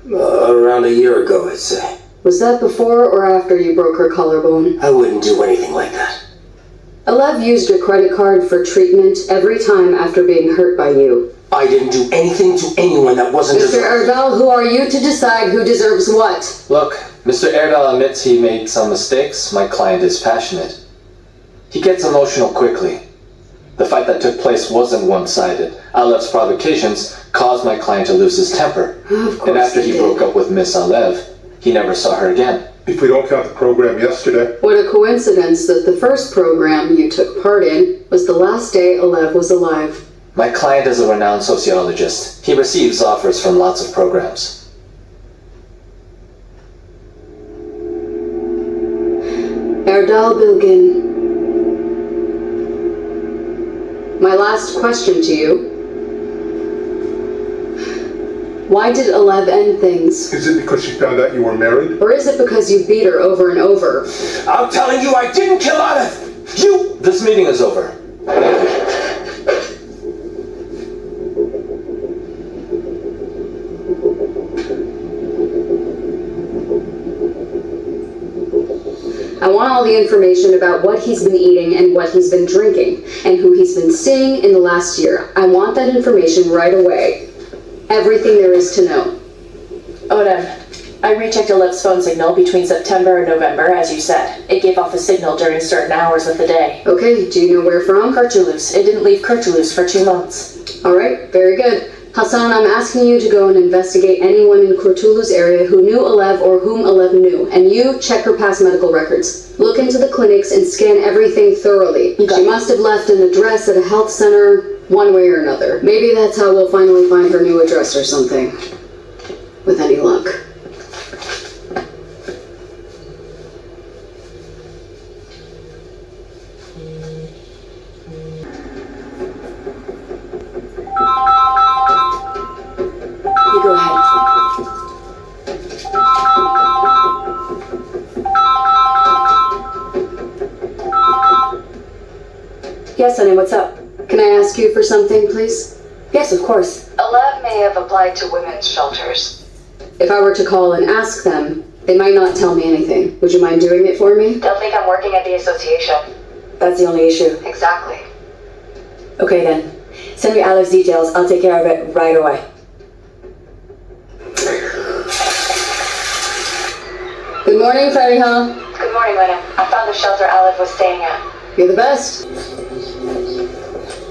Around a year ago, I'd say.
Was that before or after you broke her collarbone?
I wouldn't do anything like that.
Alev used your credit card for treatment every time after being hurt by you.
I didn't do anything to anyone that wasn't
Mr. Erdal, who are you to decide who deserves what?
Look, Mr. Erdal admits he made some mistakes. My client is passionate. He gets emotional quickly. The fight that took place wasn't one-sided. Alev's provocations caused my client to lose his temper.
Of course
and after he
did.
broke up with Miss Alev, he never saw her again.
If we don't count the program yesterday.
What a coincidence that the first program you took part in was the last day Alev was alive.
My client is a renowned sociologist. He receives offers from lots of programs.
Erdal Bilgin. My last question to you. Why did Alev end things?
Is it because she found out you were married?
Or is it because you beat her over and over?
I'm telling you, I didn't kill Alev! You!
This meeting is over. Thank you.
I want all the information about what he's been eating and what he's been drinking, and who he's been seeing in the last year. I want that information right away. Everything there is to know.
Odem, I rechecked Alev's phone signal between September and November, as you said. It gave off a signal during certain hours of the day.
Okay, do you know where from?
Kurtulus. It didn't leave Kurtulus for 2 months.
Alright, very good. Hassan, I'm asking you to go and investigate anyone in Kurtulu's area who knew Alev or whom Alev knew. And you, check her past medical records. Look into the clinics and scan everything thoroughly. She must have left an address at a health center, one way or another. Maybe that's how we'll finally find her new address or something. With any luck. You go ahead. Yes, honey, what's up? Can I ask you for something, please? Yes, of course.
Alev may have applied to women's shelters.
If I were to call and ask them, they might not tell me anything. Would you mind doing it for me?
They'll think I'm working at the association.
That's the only issue.
Exactly.
Okay then. Send me Alev's details. I'll take care of it right away. Good morning, Fariha.
Good morning, Lena. I found the shelter Alev was staying at.
You're the best.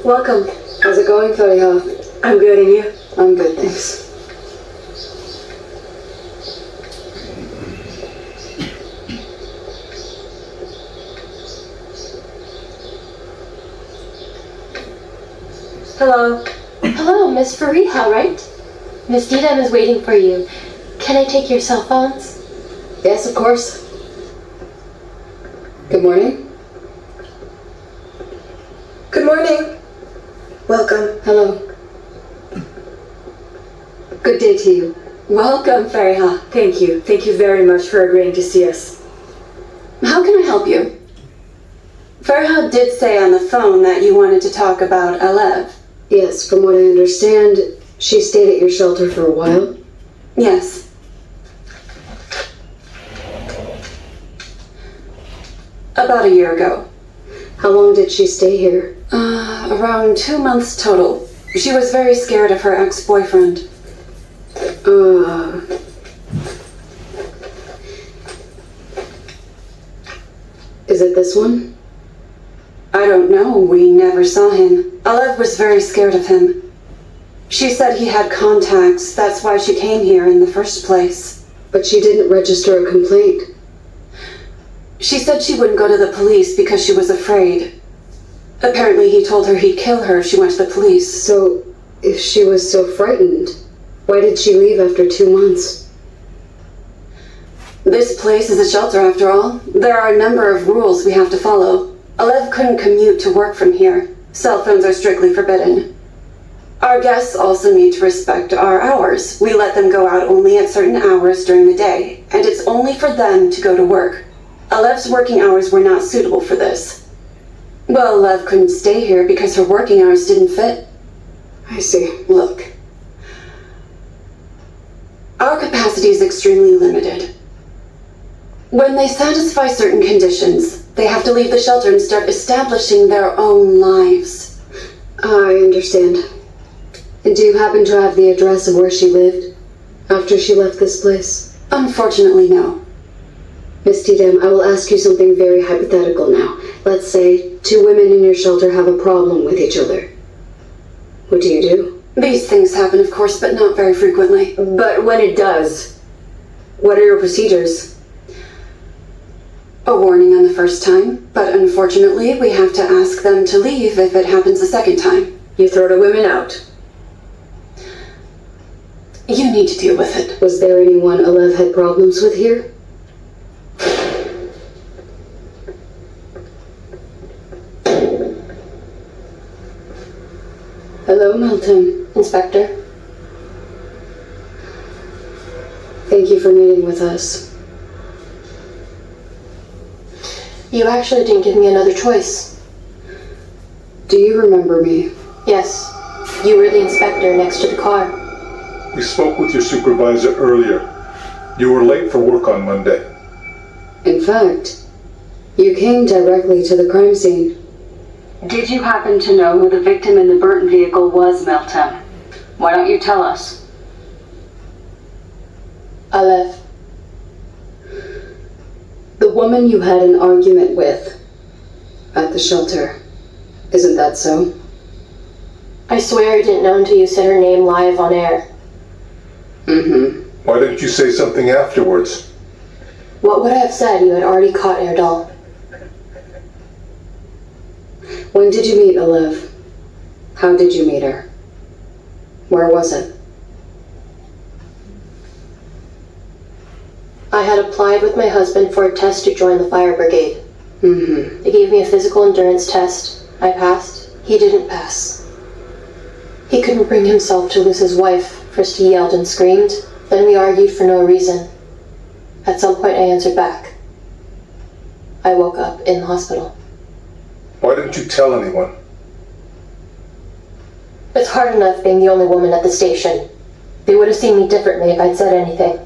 Welcome. How's it going, Fariha? I'm good, and you? I'm good, thanks.
Hello. Hello, Miss Fariha, right? Miss Didem is waiting for you. Can I take your cell phones?
Yes, of course. Good morning.
Good morning. Welcome.
Hello. Good day to you.
Welcome, Fariha. Thank you. Thank you very much for agreeing to see us.
How can I help you?
Fariha did say on the phone that you wanted to talk about Alev.
Yes, from what I understand, she stayed at your shelter for a while.
Yes. About a year ago.
How long did she stay here?
Around 2 months total. She was very scared of her ex-boyfriend.
Is it this one?
I don't know. We never saw him. Alev was very scared of him. She said he had contacts. That's why she came here in the first place.
But she didn't register a complaint.
She said she wouldn't go to the police because she was afraid. Apparently he told her he'd kill her if she went to the police.
So, if she was so frightened, why did she leave after 2 months?
This place is a shelter after all. There are a number of rules we have to follow. Alev couldn't commute to work from here. Cell phones are strictly forbidden. Our guests also need to respect our hours. We let them go out only at certain hours during the day, and it's only for them to go to work. Alev's working hours were not suitable for this. Well, Alev couldn't stay here because her working hours didn't fit.
I see.
Look. Our capacity is extremely limited. When they satisfy certain conditions, they have to leave the shelter and start establishing their own lives.
I understand. And do you happen to have the address of where she lived after she left this place?
Unfortunately, no.
Miss Tidem, I will ask you something very hypothetical now. Let's say 2 women in your shelter have a problem with each other. What do you do?
These things happen, of course, but not very frequently.
But when it does, what are your procedures?
A warning on the first time, but unfortunately, we have to ask them to leave if it happens a second time.
You throw the women out.
You need to deal with it.
Was there anyone Alev had problems with here? Hello, Melton.
Inspector.
Thank you for meeting with us.
You actually didn't give me another choice.
Do you remember me?
Yes. You were the inspector next to the car.
We spoke with your supervisor earlier. You were late for work on Monday.
In fact, you came directly to the crime scene.
Did you happen to know who the victim in the burnt vehicle was, Meltem? Why don't you tell us?
Alev.
The woman you had an argument with at the shelter. Isn't that so?
I swear I didn't know until you said her name live on air.
Why didn't you say something afterwards?
What would I have said? You had already caught Erdal.
When did you meet Alev? How did you meet her? Where was it?
I had applied with my husband for a test to join the fire brigade. They gave me a physical endurance test. I passed. He didn't pass. He couldn't bring himself to lose his wife. First he yelled and screamed, then we argued for no reason. At some point I answered back. I woke up in the hospital.
Why didn't you tell anyone?
It's hard enough being the only woman at the station. They would have seen me differently if I'd said anything.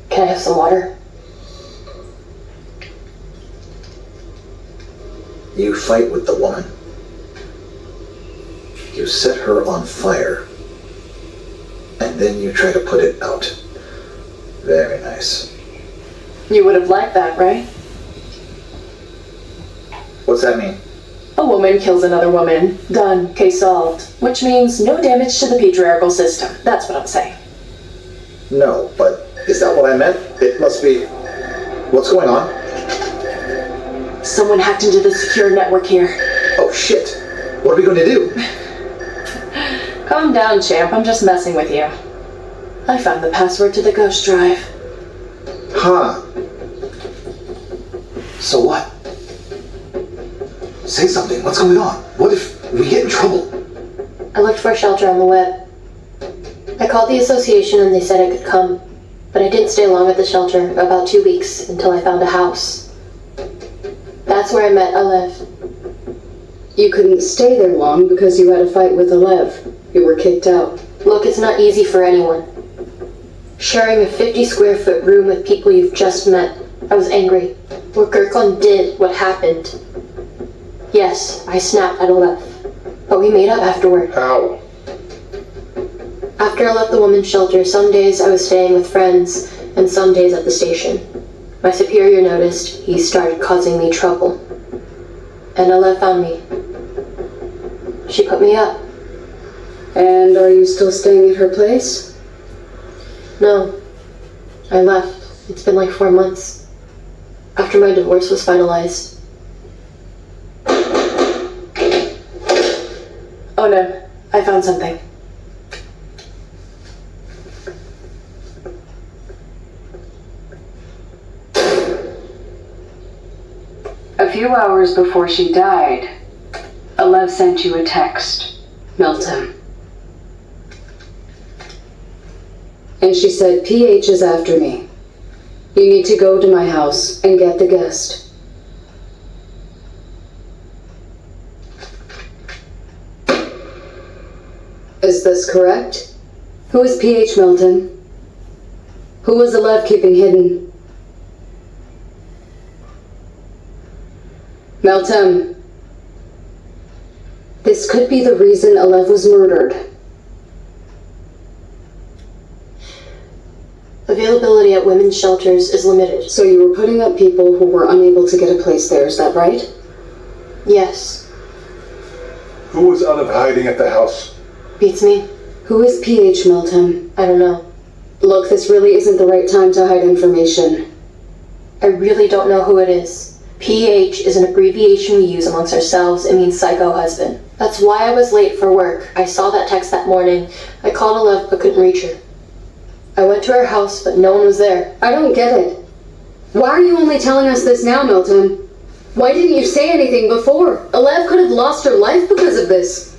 Can I have some water?
You fight with the woman. You set her on fire. And then you try to put it out. Very nice.
You would have liked that, right?
What's that mean?
A woman kills another woman. Done. Case solved. Which means no damage to the patriarchal system. That's what I'm saying.
No, but is that what I meant? It must be... What's going on?
Someone hacked into the secure network here.
Oh, shit. What are we going to do?
Calm down, champ. I'm just messing with you. I found the password to the ghost drive.
Huh. So what? Say something. What's going on? What if we get in trouble?
I looked for a shelter on the web. I called the association and they said I could come, but I didn't stay long at the shelter, about 2 weeks, until I found a house. That's where I met Alev.
You couldn't stay there long because you had a fight with Alev. You were kicked out.
Look, it's not easy for anyone. Sharing a 50-square-foot room with people you've just met. I was angry. What Gurkhan did, what happened. Yes, I snapped at Alev, but we made up afterward.
How?
After I left the women's shelter, some days I was staying with friends, and some days at the station. My superior noticed. He started causing me trouble. And Alev found me. She put me up.
And are you still staying at her place?
No. I left. It's been like 4 months. After my divorce was finalized.
Oh no, I found something.
A few hours before she died, Alev sent you a text.
Meltem. And she said, PH is after me. You need to go to my house and get the guest. Is this correct? Who is PH Melton? Who was Alev keeping hidden? Meltem. This could be the reason Alev was murdered.
Availability at women's shelters is limited.
So you were putting up people who were unable to get a place there, is that right?
Yes.
Who was Olive hiding at the house?
Beats me.
Who is PH, Melton?
I don't know.
Look, this really isn't the right time to hide information.
I really don't know who it is. PH is an abbreviation we use amongst ourselves. It means psycho husband. That's why I was late for work. I saw that text that morning. I called Olive but couldn't reach her. I went to her house, but no one was there.
I don't get it. Why are you only telling us this now, Milton? Why didn't you say anything before? Alev could have lost her life because of this.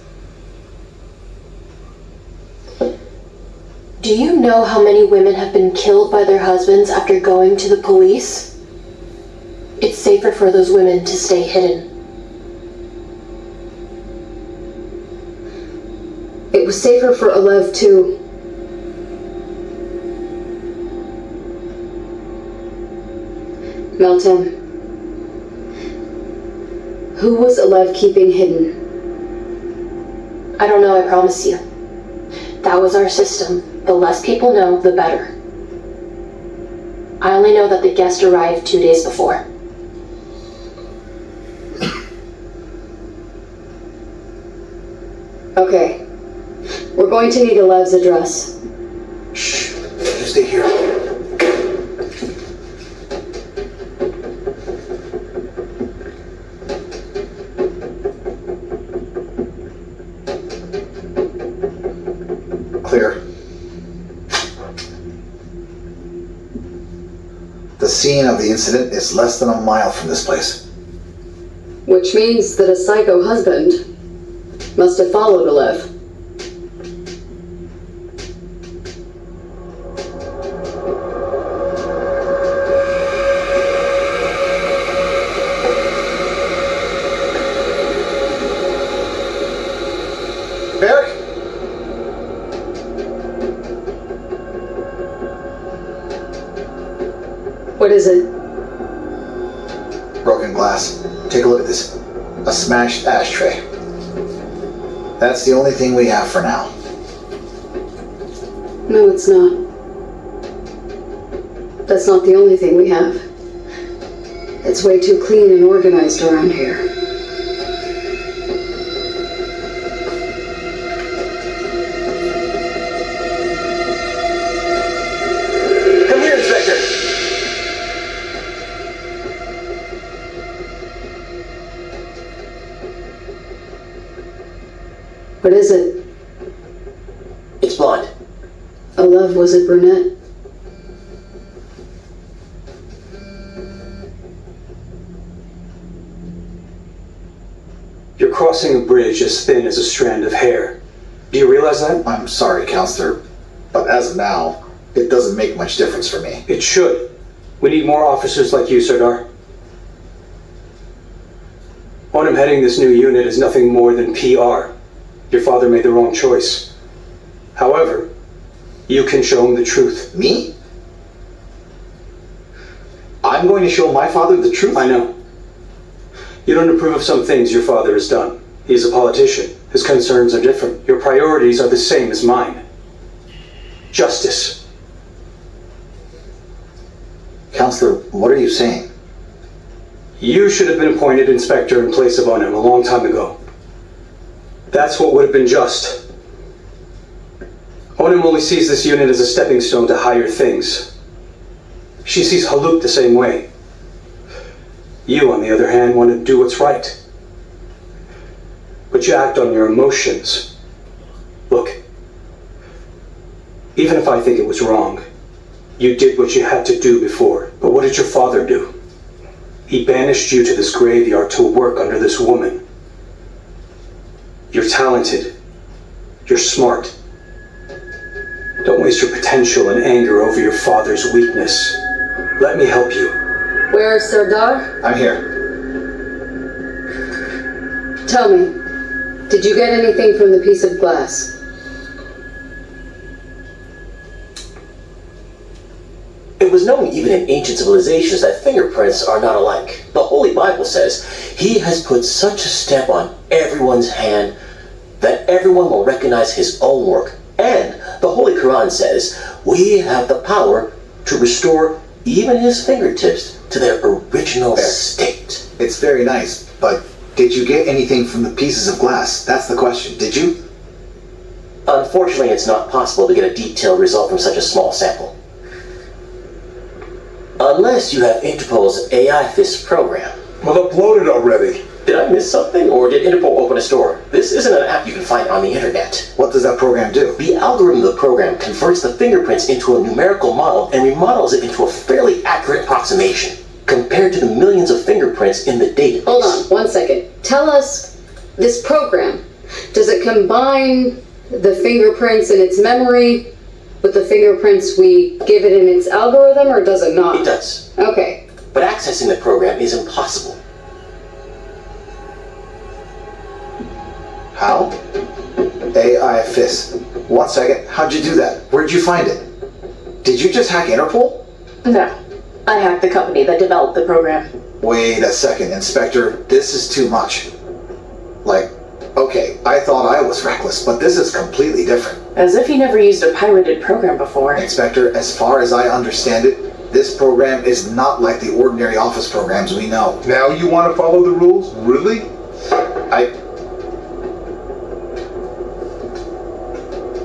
Do you know how many women have been killed by their husbands after going to the police? It's safer for those women to stay hidden.
It was safer for Alev, too. Melton, who was Alev keeping hidden?
I don't know, I promise you. That was our system. The less people know, the better. I only know that the guest arrived 2 days before.
Okay. We're going to need Alev's address.
Shh. Just stay here.
Clear. The scene of the incident is less than a mile from this place.
Which means that a psycho husband must have followed Alev.
Barrick?
What is it?
Broken glass. Take a look at this. A smashed ashtray. That's the only thing we have for now.
No, it's not. That's not the only thing we have. It's way too clean and organized around here.
Come here, Inspector.
What is it?
It's blonde.
Alev was a brunette.
You're crossing a bridge as thin as a strand of hair. Do you realize that?
I'm sorry, Counselor, but as of now, it doesn't make much difference for me.
It should. We need more officers like you, Sardar. Onam heading this new unit is nothing more than PR. Your father made the wrong choice. However, you can show him the truth.
Me? I'm going to show my father the truth?
I know. You don't approve of some things your father has done. He's a politician. His concerns are different. Your priorities are the same as mine. Justice.
Counselor, what are you saying?
You should have been appointed inspector in place of Onam a long time ago. That's what would have been just. Onam only sees this unit as a stepping stone to higher things. She sees Haluk the same way. You, on the other hand, want to do what's right. But you act on your emotions. Look, even if I think it was wrong, you did what you had to do before. But what did your father do? He banished you to this graveyard to work under this woman. You're talented. You're smart. Don't waste your potential and anger over your father's weakness. Let me help you.
Where's Sardar?
I'm here.
Tell me, did you get anything from the piece of glass?
It was known even in ancient civilizations that fingerprints are not alike. The Holy Bible says he has put such a stamp on everyone's hand that everyone will recognize his own work. And the Holy Quran says we have the power to restore even his fingertips to their original state.
It's very nice, but did you get anything from the pieces of glass? That's the question. Did you?
Unfortunately, it's not possible to get a detailed result from such a small sample. Unless you have Interpol's AI Fist program.
Well, upload it already.
Did I miss something, or did Interpol open a store? This isn't an app you can find on the internet.
What does that program do?
The algorithm of the program converts the fingerprints into a numerical model and remodels it into a fairly accurate approximation, compared to the millions of fingerprints in the database.
Hold on, 1 second. Tell us, this program, does it combine the fingerprints in its memory with the fingerprints we give it in its algorithm, or does it not?
It does.
Okay.
But accessing the program is impossible.
How? AI Fist. 1 second. How'd you do that? Where'd you find it? Did you just hack Interpol?
No. I hacked the company that developed the program.
Wait a second, Inspector. This is too much. Like, okay, I thought I was reckless, but this is completely different.
As if you never used a pirated program before.
Inspector, as far as I understand it, this program is not like the ordinary office programs we know.
Now you want to follow the rules? Really?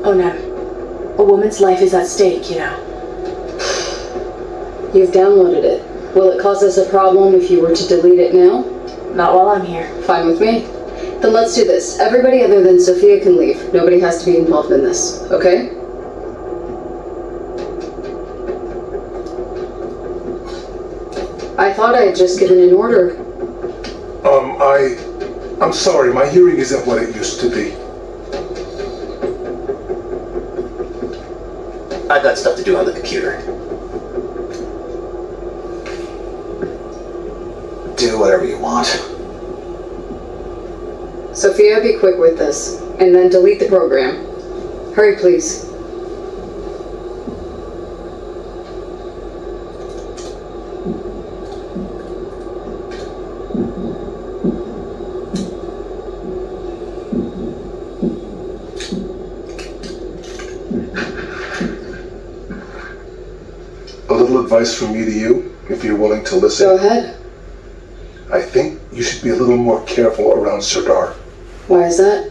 Oh no. A woman's life is at stake, you know.
You've downloaded it. Will it cause us a problem if you were to delete it now?
Not while I'm here.
Fine with me. Then let's do this. Everybody other than Sophia can leave. Nobody has to be involved in this, okay? I thought I had just given an order.
I'm sorry, my hearing isn't what it used to be.
I've got stuff to do on the computer.
Do whatever you want.
Sophia, be quick with this, and then delete the program. Hurry, please.
A little advice from me to you, if you're willing to listen.
Go ahead.
I think you should be a little more careful around Serdar.
Why is that?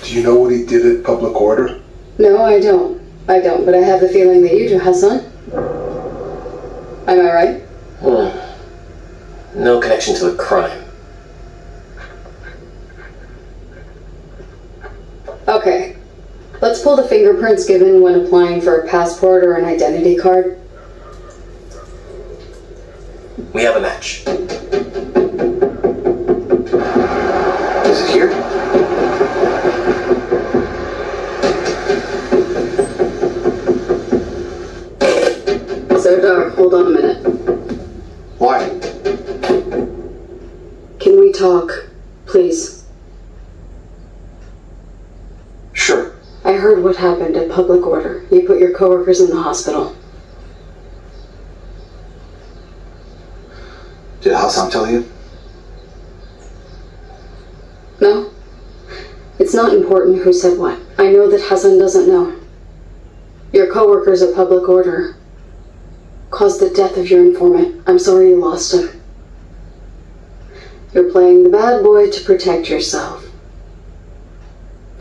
Do you know what he did at Public Order?
No, I don't. But I have the feeling that you do, Hassan. Am I right?
No connection to the crime.
Okay. Let's pull the fingerprints given when applying for a passport or an identity card.
We have a match.
Is it here?
Serdar, hold on a minute.
Why?
Can we talk, please?
Sure.
I heard what happened at Public Order. You put your coworkers in the hospital.
Did Hassan tell you?
No? It's not important who said what. I know that Hassan doesn't know. Your coworkers at Public Order caused the death of your informant. I'm sorry you lost him. You're playing the bad boy to protect yourself.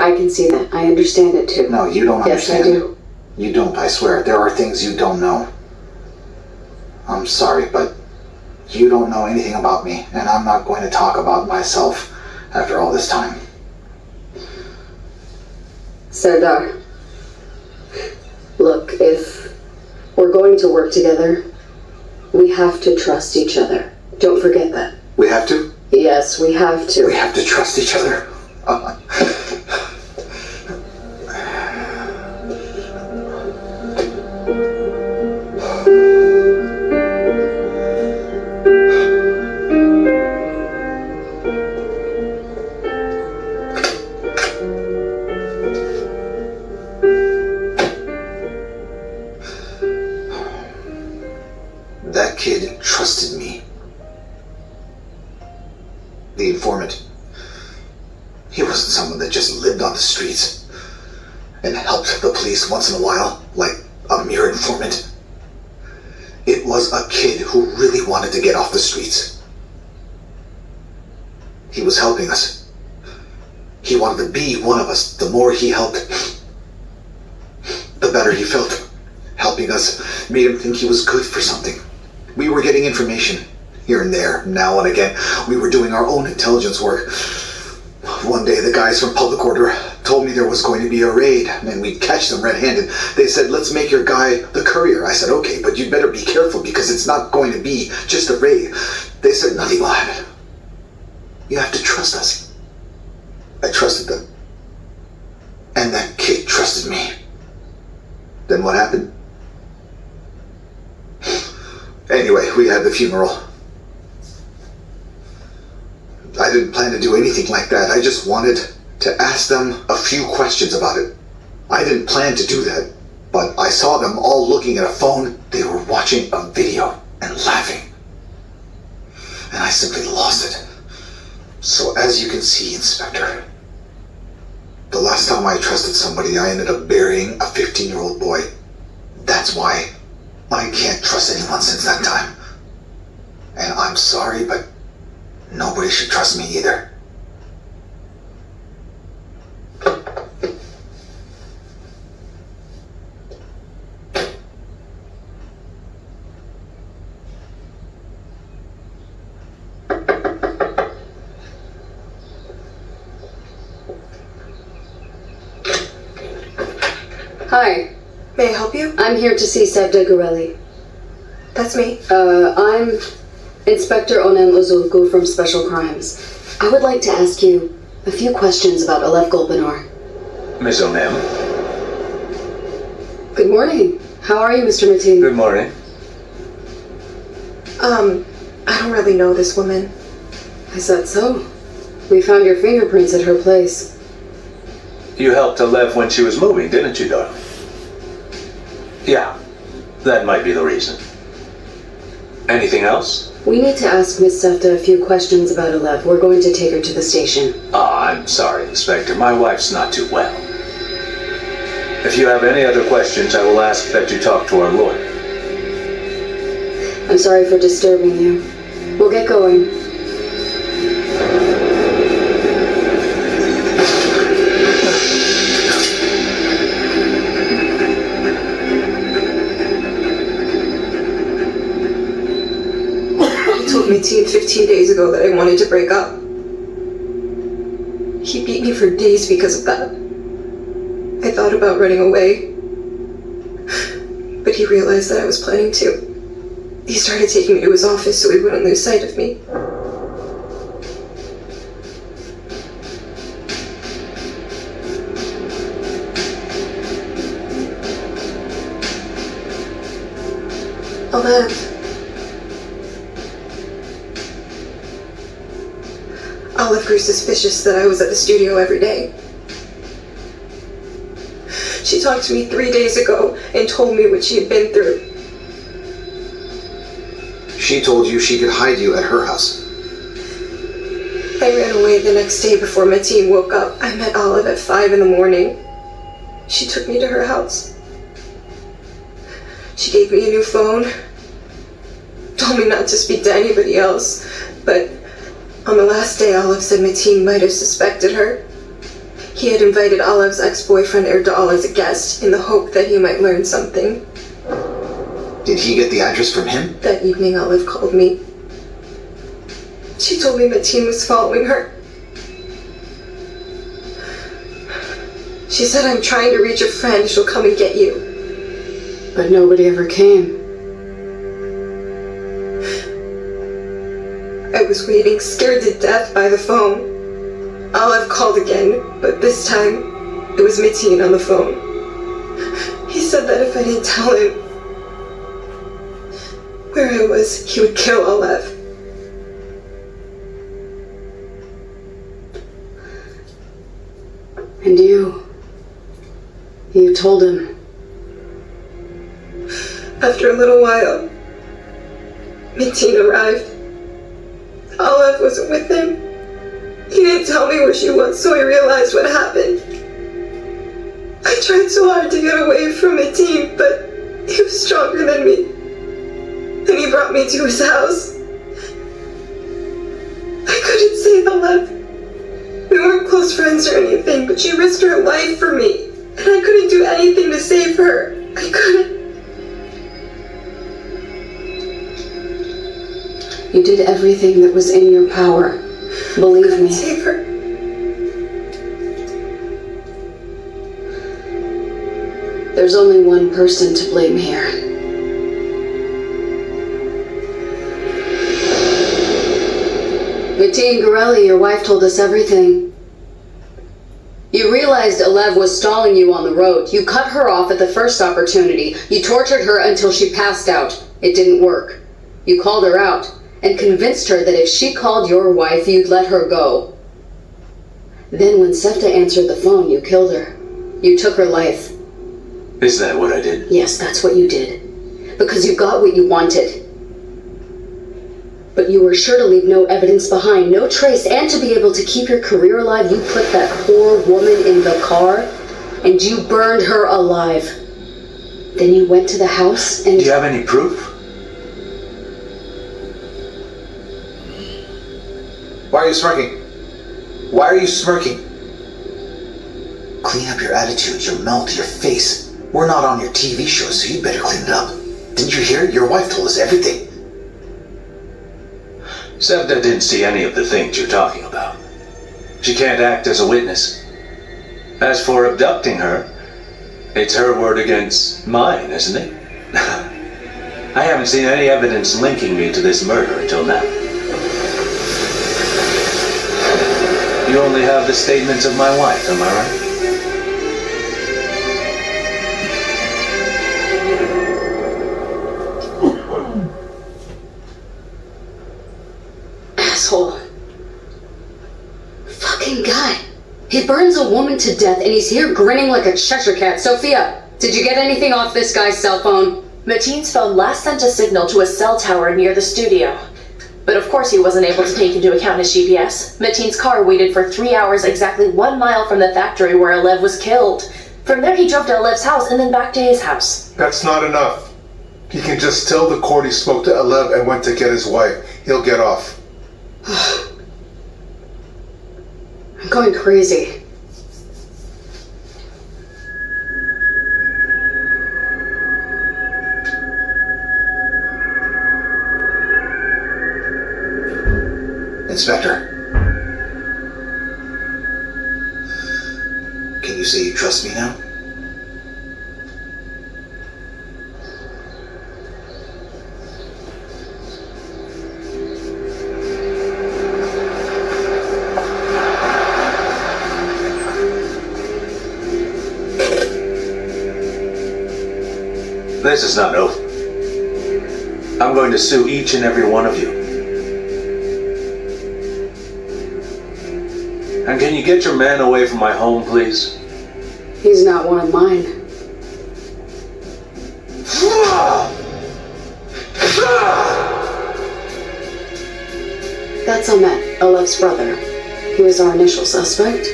I can see that. I understand it too.
No, you don't understand.
Yes, I do.
You don't, I swear. There are things you don't know. I'm sorry, but you don't know anything about me, and I'm not going to talk about myself after all this time.
Serdar, look, if we're going to work together, we have to trust each other. Don't forget that.
We have to?
Yes, we have to.
We have to trust each other. That kid trusted me. The informant. He wasn't someone that just lived on the streets and helped the police once in a while, like a a mere informant. It was a kid who really wanted to get off the streets. He was helping us. He wanted to be one of us. The more he helped, the better he felt. Helping us made him think he was good for something. We were getting information here and there, now and again. We were doing our own intelligence work. One day the guys from Public Order told me there was going to be a raid and we'd catch them red-handed. They said, let's make your guy the courier. I said, okay, but you'd better be careful because it's not going to be just a raid. They said, nothing will happen. You have to trust us. I trusted them. And that kid trusted me. Then what happened? Anyway, we had the funeral. I didn't plan to do anything like that. I just wanted to ask them a few questions about it. I didn't plan to do that, but I saw them all looking at a phone. They were watching a video and laughing. And I simply lost it. So as you can see, Inspector, the last time I trusted somebody, I ended up burying a 15-year-old boy. That's why I can't trust anyone since that time. And I'm sorry, but nobody should trust me either.
Hi.
May I help you?
I'm here to see Sevda Goreli.
That's me.
I'm Inspector Onem Uzulku from Special Crimes. I would like to ask you a few questions about Alev Golbanor.
Ms. Onem.
Good morning. How are you, Mr. Mateen?
Good morning.
I don't really know this woman.
Is that so? We found your fingerprints at her place.
You helped Alev when she was moving, didn't you, darling? Yeah, that might be the reason. Anything else?
We need to ask Miss Sevda a few questions about Alev. We're going to take her to the station.
I'm sorry, Inspector. My wife's not too well. If you have any other questions, I will ask that you talk to our lawyer.
I'm sorry for disturbing you. We'll get going.
Told Mateen 15 days ago that I wanted to break up. He beat me for days because of that. I thought about running away, but he realized that I was planning to. He started taking me to his office so he wouldn't lose sight of me. Olive grew suspicious that I was at the studio every day. She talked to me 3 days ago and told me what she had been through.
She told you she could hide you at her house.
I ran away the next day before Mateen woke up. I met Olive at 5 in the morning. She took me to her house. She gave me a new phone. Told me not to speak to anybody else, but on the last day, Olive said Mateen might have suspected her. He had invited Olive's ex-boyfriend Erdal as a guest in the hope that he might learn something.
Did he get the address from him?
That evening, Olive called me. She told me Mateen was following her. She said, I'm trying to reach a friend. She'll come and get you.
But nobody ever came.
I was waiting, scared to death by the phone. Olive called again, but this time, it was Mateen on the phone. He said that if I didn't tell him where I was, he would kill Olive.
And you told him.
After a little while, Mateen arrived. Olive wasn't with him. He didn't tell me where she was, so I realized what happened. I tried so hard to get away from Mateen, but He was stronger than me. And he brought me to his house. I couldn't save Alev. We weren't close friends or anything, but she risked her life for me. And I couldn't do anything to save her. I couldn't.
You did everything that was in your power. Believe me.
Save her.
There's only one person to blame here. Mateen Gorelli, your wife told us everything. You realized Alev was stalling you on the road. You cut her off at the first opportunity. You tortured her until she passed out. It didn't work. You called her out and convinced her that if she called your wife, you'd let her go. Then when Sefta answered the phone, you killed her. You took her life.
Is that what I did?
Yes, that's what you did. Because you got what you wanted. But you were sure to leave no evidence behind, no trace, and to be able to keep your career alive, you put that poor woman in the car, and you burned her alive. Then you went to the house and...
Do you have any proof?
Why are you smirking? Why are you smirking? Clean up your attitude, your mouth, your face. We're not on your TV show, so you better clean it up. Didn't you hear? Your wife told us everything.
Sevda didn't see any of the things you're talking about. She can't act as a witness. As for abducting her, it's her word against mine, isn't it? I haven't seen any evidence linking me to this murder until now. You only have the statements of my wife, am I right?
Asshole. Fucking guy. He burns a woman to death and he's here grinning like a Cheshire cat. Sophia, did you get anything off this guy's cell phone?
Mateen's phone last sent a signal to a cell tower near the studio. But of course he wasn't able to take into account his GPS. Mateen's car waited for 3 hours exactly 1 mile from the factory where Alev was killed. From there he drove to Alev's house and then back to his house.
That's not enough. He can just tell the court he spoke to Alev and went to get his wife. He'll get off.
I'm going crazy.
Inspector. Can you say you trust me now?
This is not over. I'm going to sue each and every one of you. And can you get your man away from my home, please?
He's not one of mine. That's Ahmet, Alev's brother. He was our initial suspect.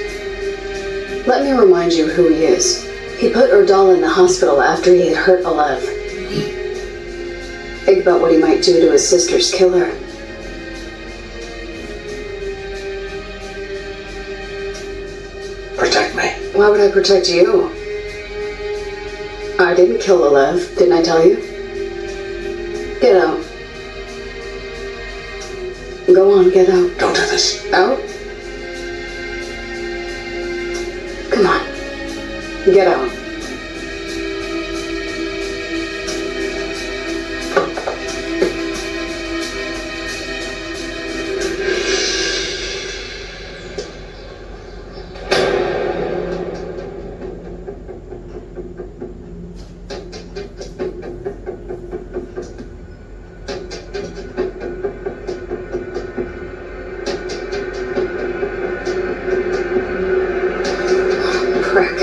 Let me remind you who he is. He put Erdal in the hospital after he had hurt Alev. Think about what he might do to his sister's killer.
Protect me.
Why would I protect you? I didn't kill Alev, didn't I tell you? Get out. Go on, get out.
Don't do this.
Out? Come on. Get out. Prick.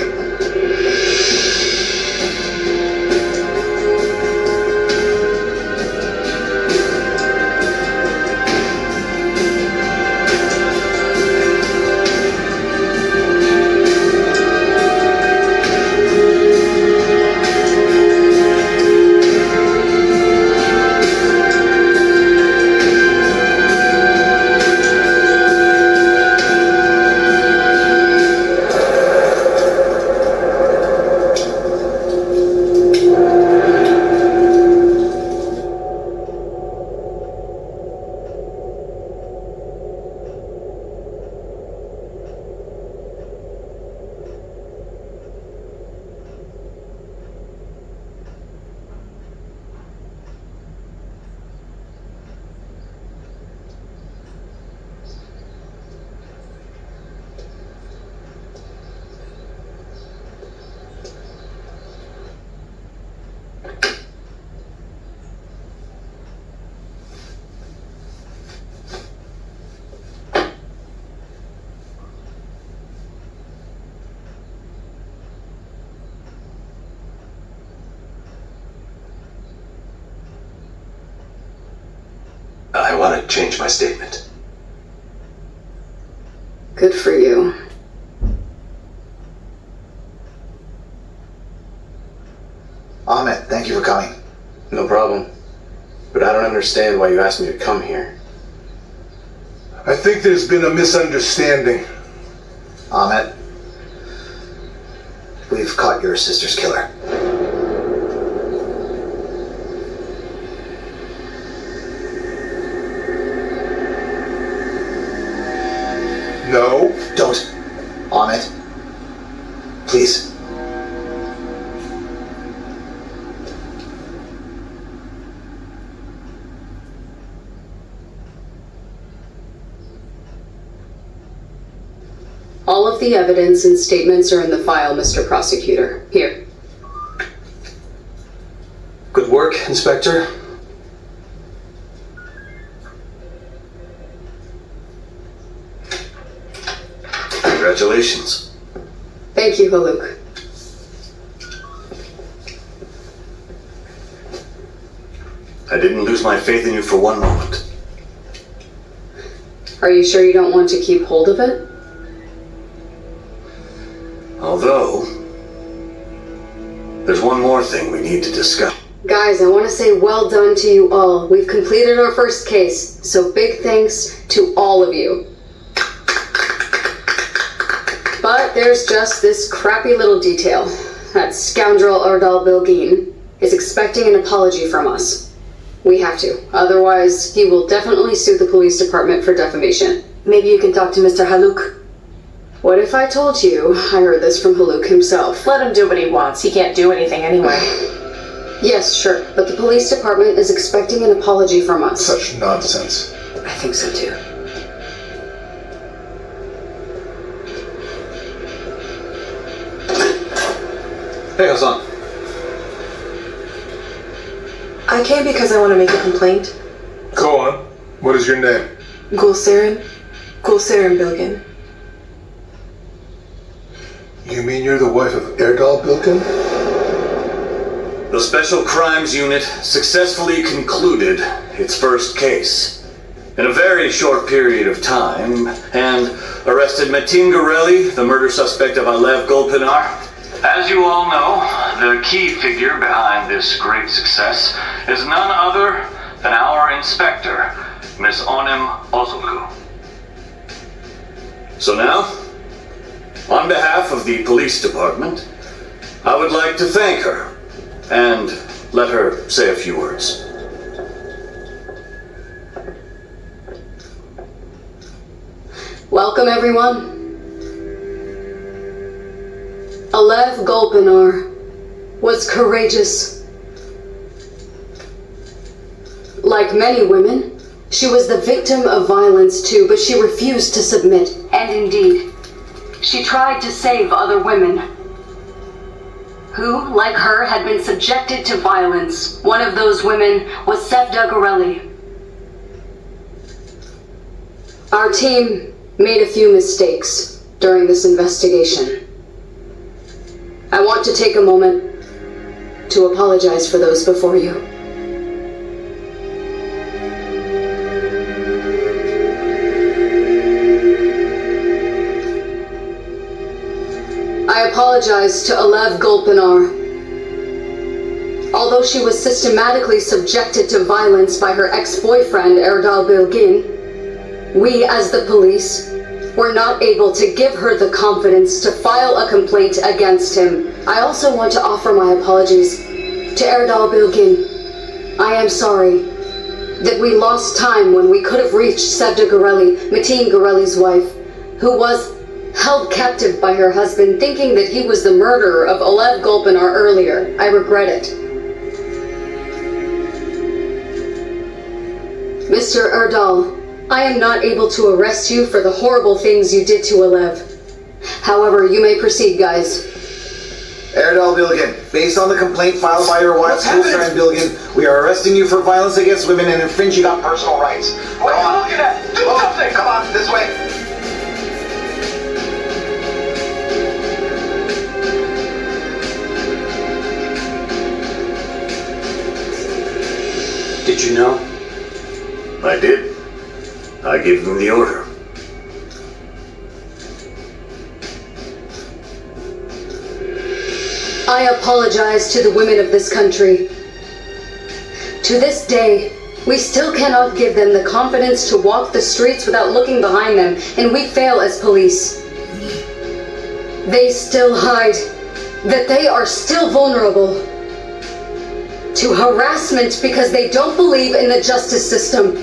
how to change my statement.
Good for you.
Ahmed, thank you for coming.
No problem. But I don't understand why you asked me to come here.
I think there's been a misunderstanding.
Ahmed, we've caught your sister's killer.
No.
Don't. Ahmed. Please.
All of the evidence and statements are in the file, Mr. Prosecutor. Here.
Good work, Inspector.
Congratulations.
Thank you, Haluk.
I didn't lose my faith in you for one moment.
Are you sure you don't want to keep hold of it?
Although, there's one more thing we need to discuss.
Guys, I want to say well done to you all. We've completed our first case, so big thanks to all of you. But there's just this crappy little detail. That scoundrel Erdal Bilgin is expecting an apology from us. We have to, otherwise he will definitely sue the police department for defamation.
Maybe you can talk to Mr. Haluk.
What if I told you I heard this from Haluk himself?
Let him do what he wants. He can't do anything anyway.
Yes, sure, but the police department is expecting an apology from us.
Such nonsense.
I think so too.
Hey, Hassan.
I came because I want to make a complaint.
Go on. What is your name?
Gulseren Bilgin.
You mean you're the wife of Erdal Bilgin?
The Special Crimes Unit successfully concluded its first case in a very short period of time and arrested Metin Goreli, the murder suspect of Alev Golpinar. As you all know, the key figure behind this great success is none other than our inspector, Miss Onim Ozulku. So now, on behalf of the police department, I would like to thank her and let her say a few words.
Welcome, everyone. Alev Golpinar was courageous. Like many women, she was the victim of violence too, but she refused to submit. And indeed, she tried to save other women who, like her, had been subjected to violence. One of those women was Sevda Goreli. Our team made a few mistakes during this investigation. I want to take a moment to apologize for those before you. I apologize to Alev Golpinar. Although she was systematically subjected to violence by her ex-boyfriend Erdal Bilgin, we as the police were not able to give her the confidence to file a complaint against him. I also want to offer my apologies to Erdal Bilgin. I am sorry that we lost time when we could have reached Sevda Goreli, Metin Goreli's wife, who was held captive by her husband, thinking that he was the murderer of Alev Golpinar earlier. I regret it. Mr. Erdal, I am not able to arrest you for the horrible things you did to Alev. However, you may proceed, guys.
Erdal Bilgin, based on the complaint filed by your wife, Gulseren Bilgin, we are arresting you for violence against women and infringing on personal rights. What are you looking at? Do something! Come on, this way!
Did you know?
I did. I gave them the order.
I apologize to the women of this country. To this day, we still cannot give them the confidence to walk the streets without looking behind them, and we fail as police. They still hide that they are still vulnerable to harassment because they don't believe in the justice system.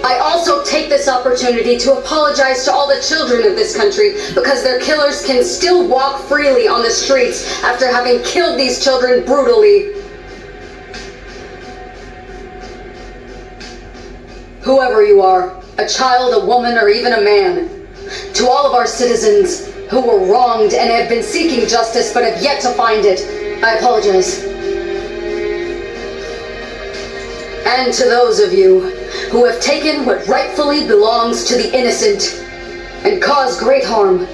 I also take this opportunity to apologize to all the children of this country because their killers can still walk freely on the streets after having killed these children brutally. Whoever you are, a child, a woman, or even a man, to all of our citizens who were wronged and have been seeking justice but have yet to find it, I apologize. And to those of you who have taken what rightfully belongs to the innocent and caused great harm,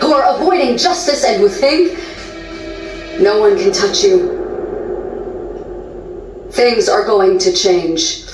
who are avoiding justice and who think no one can touch you, things are going to change.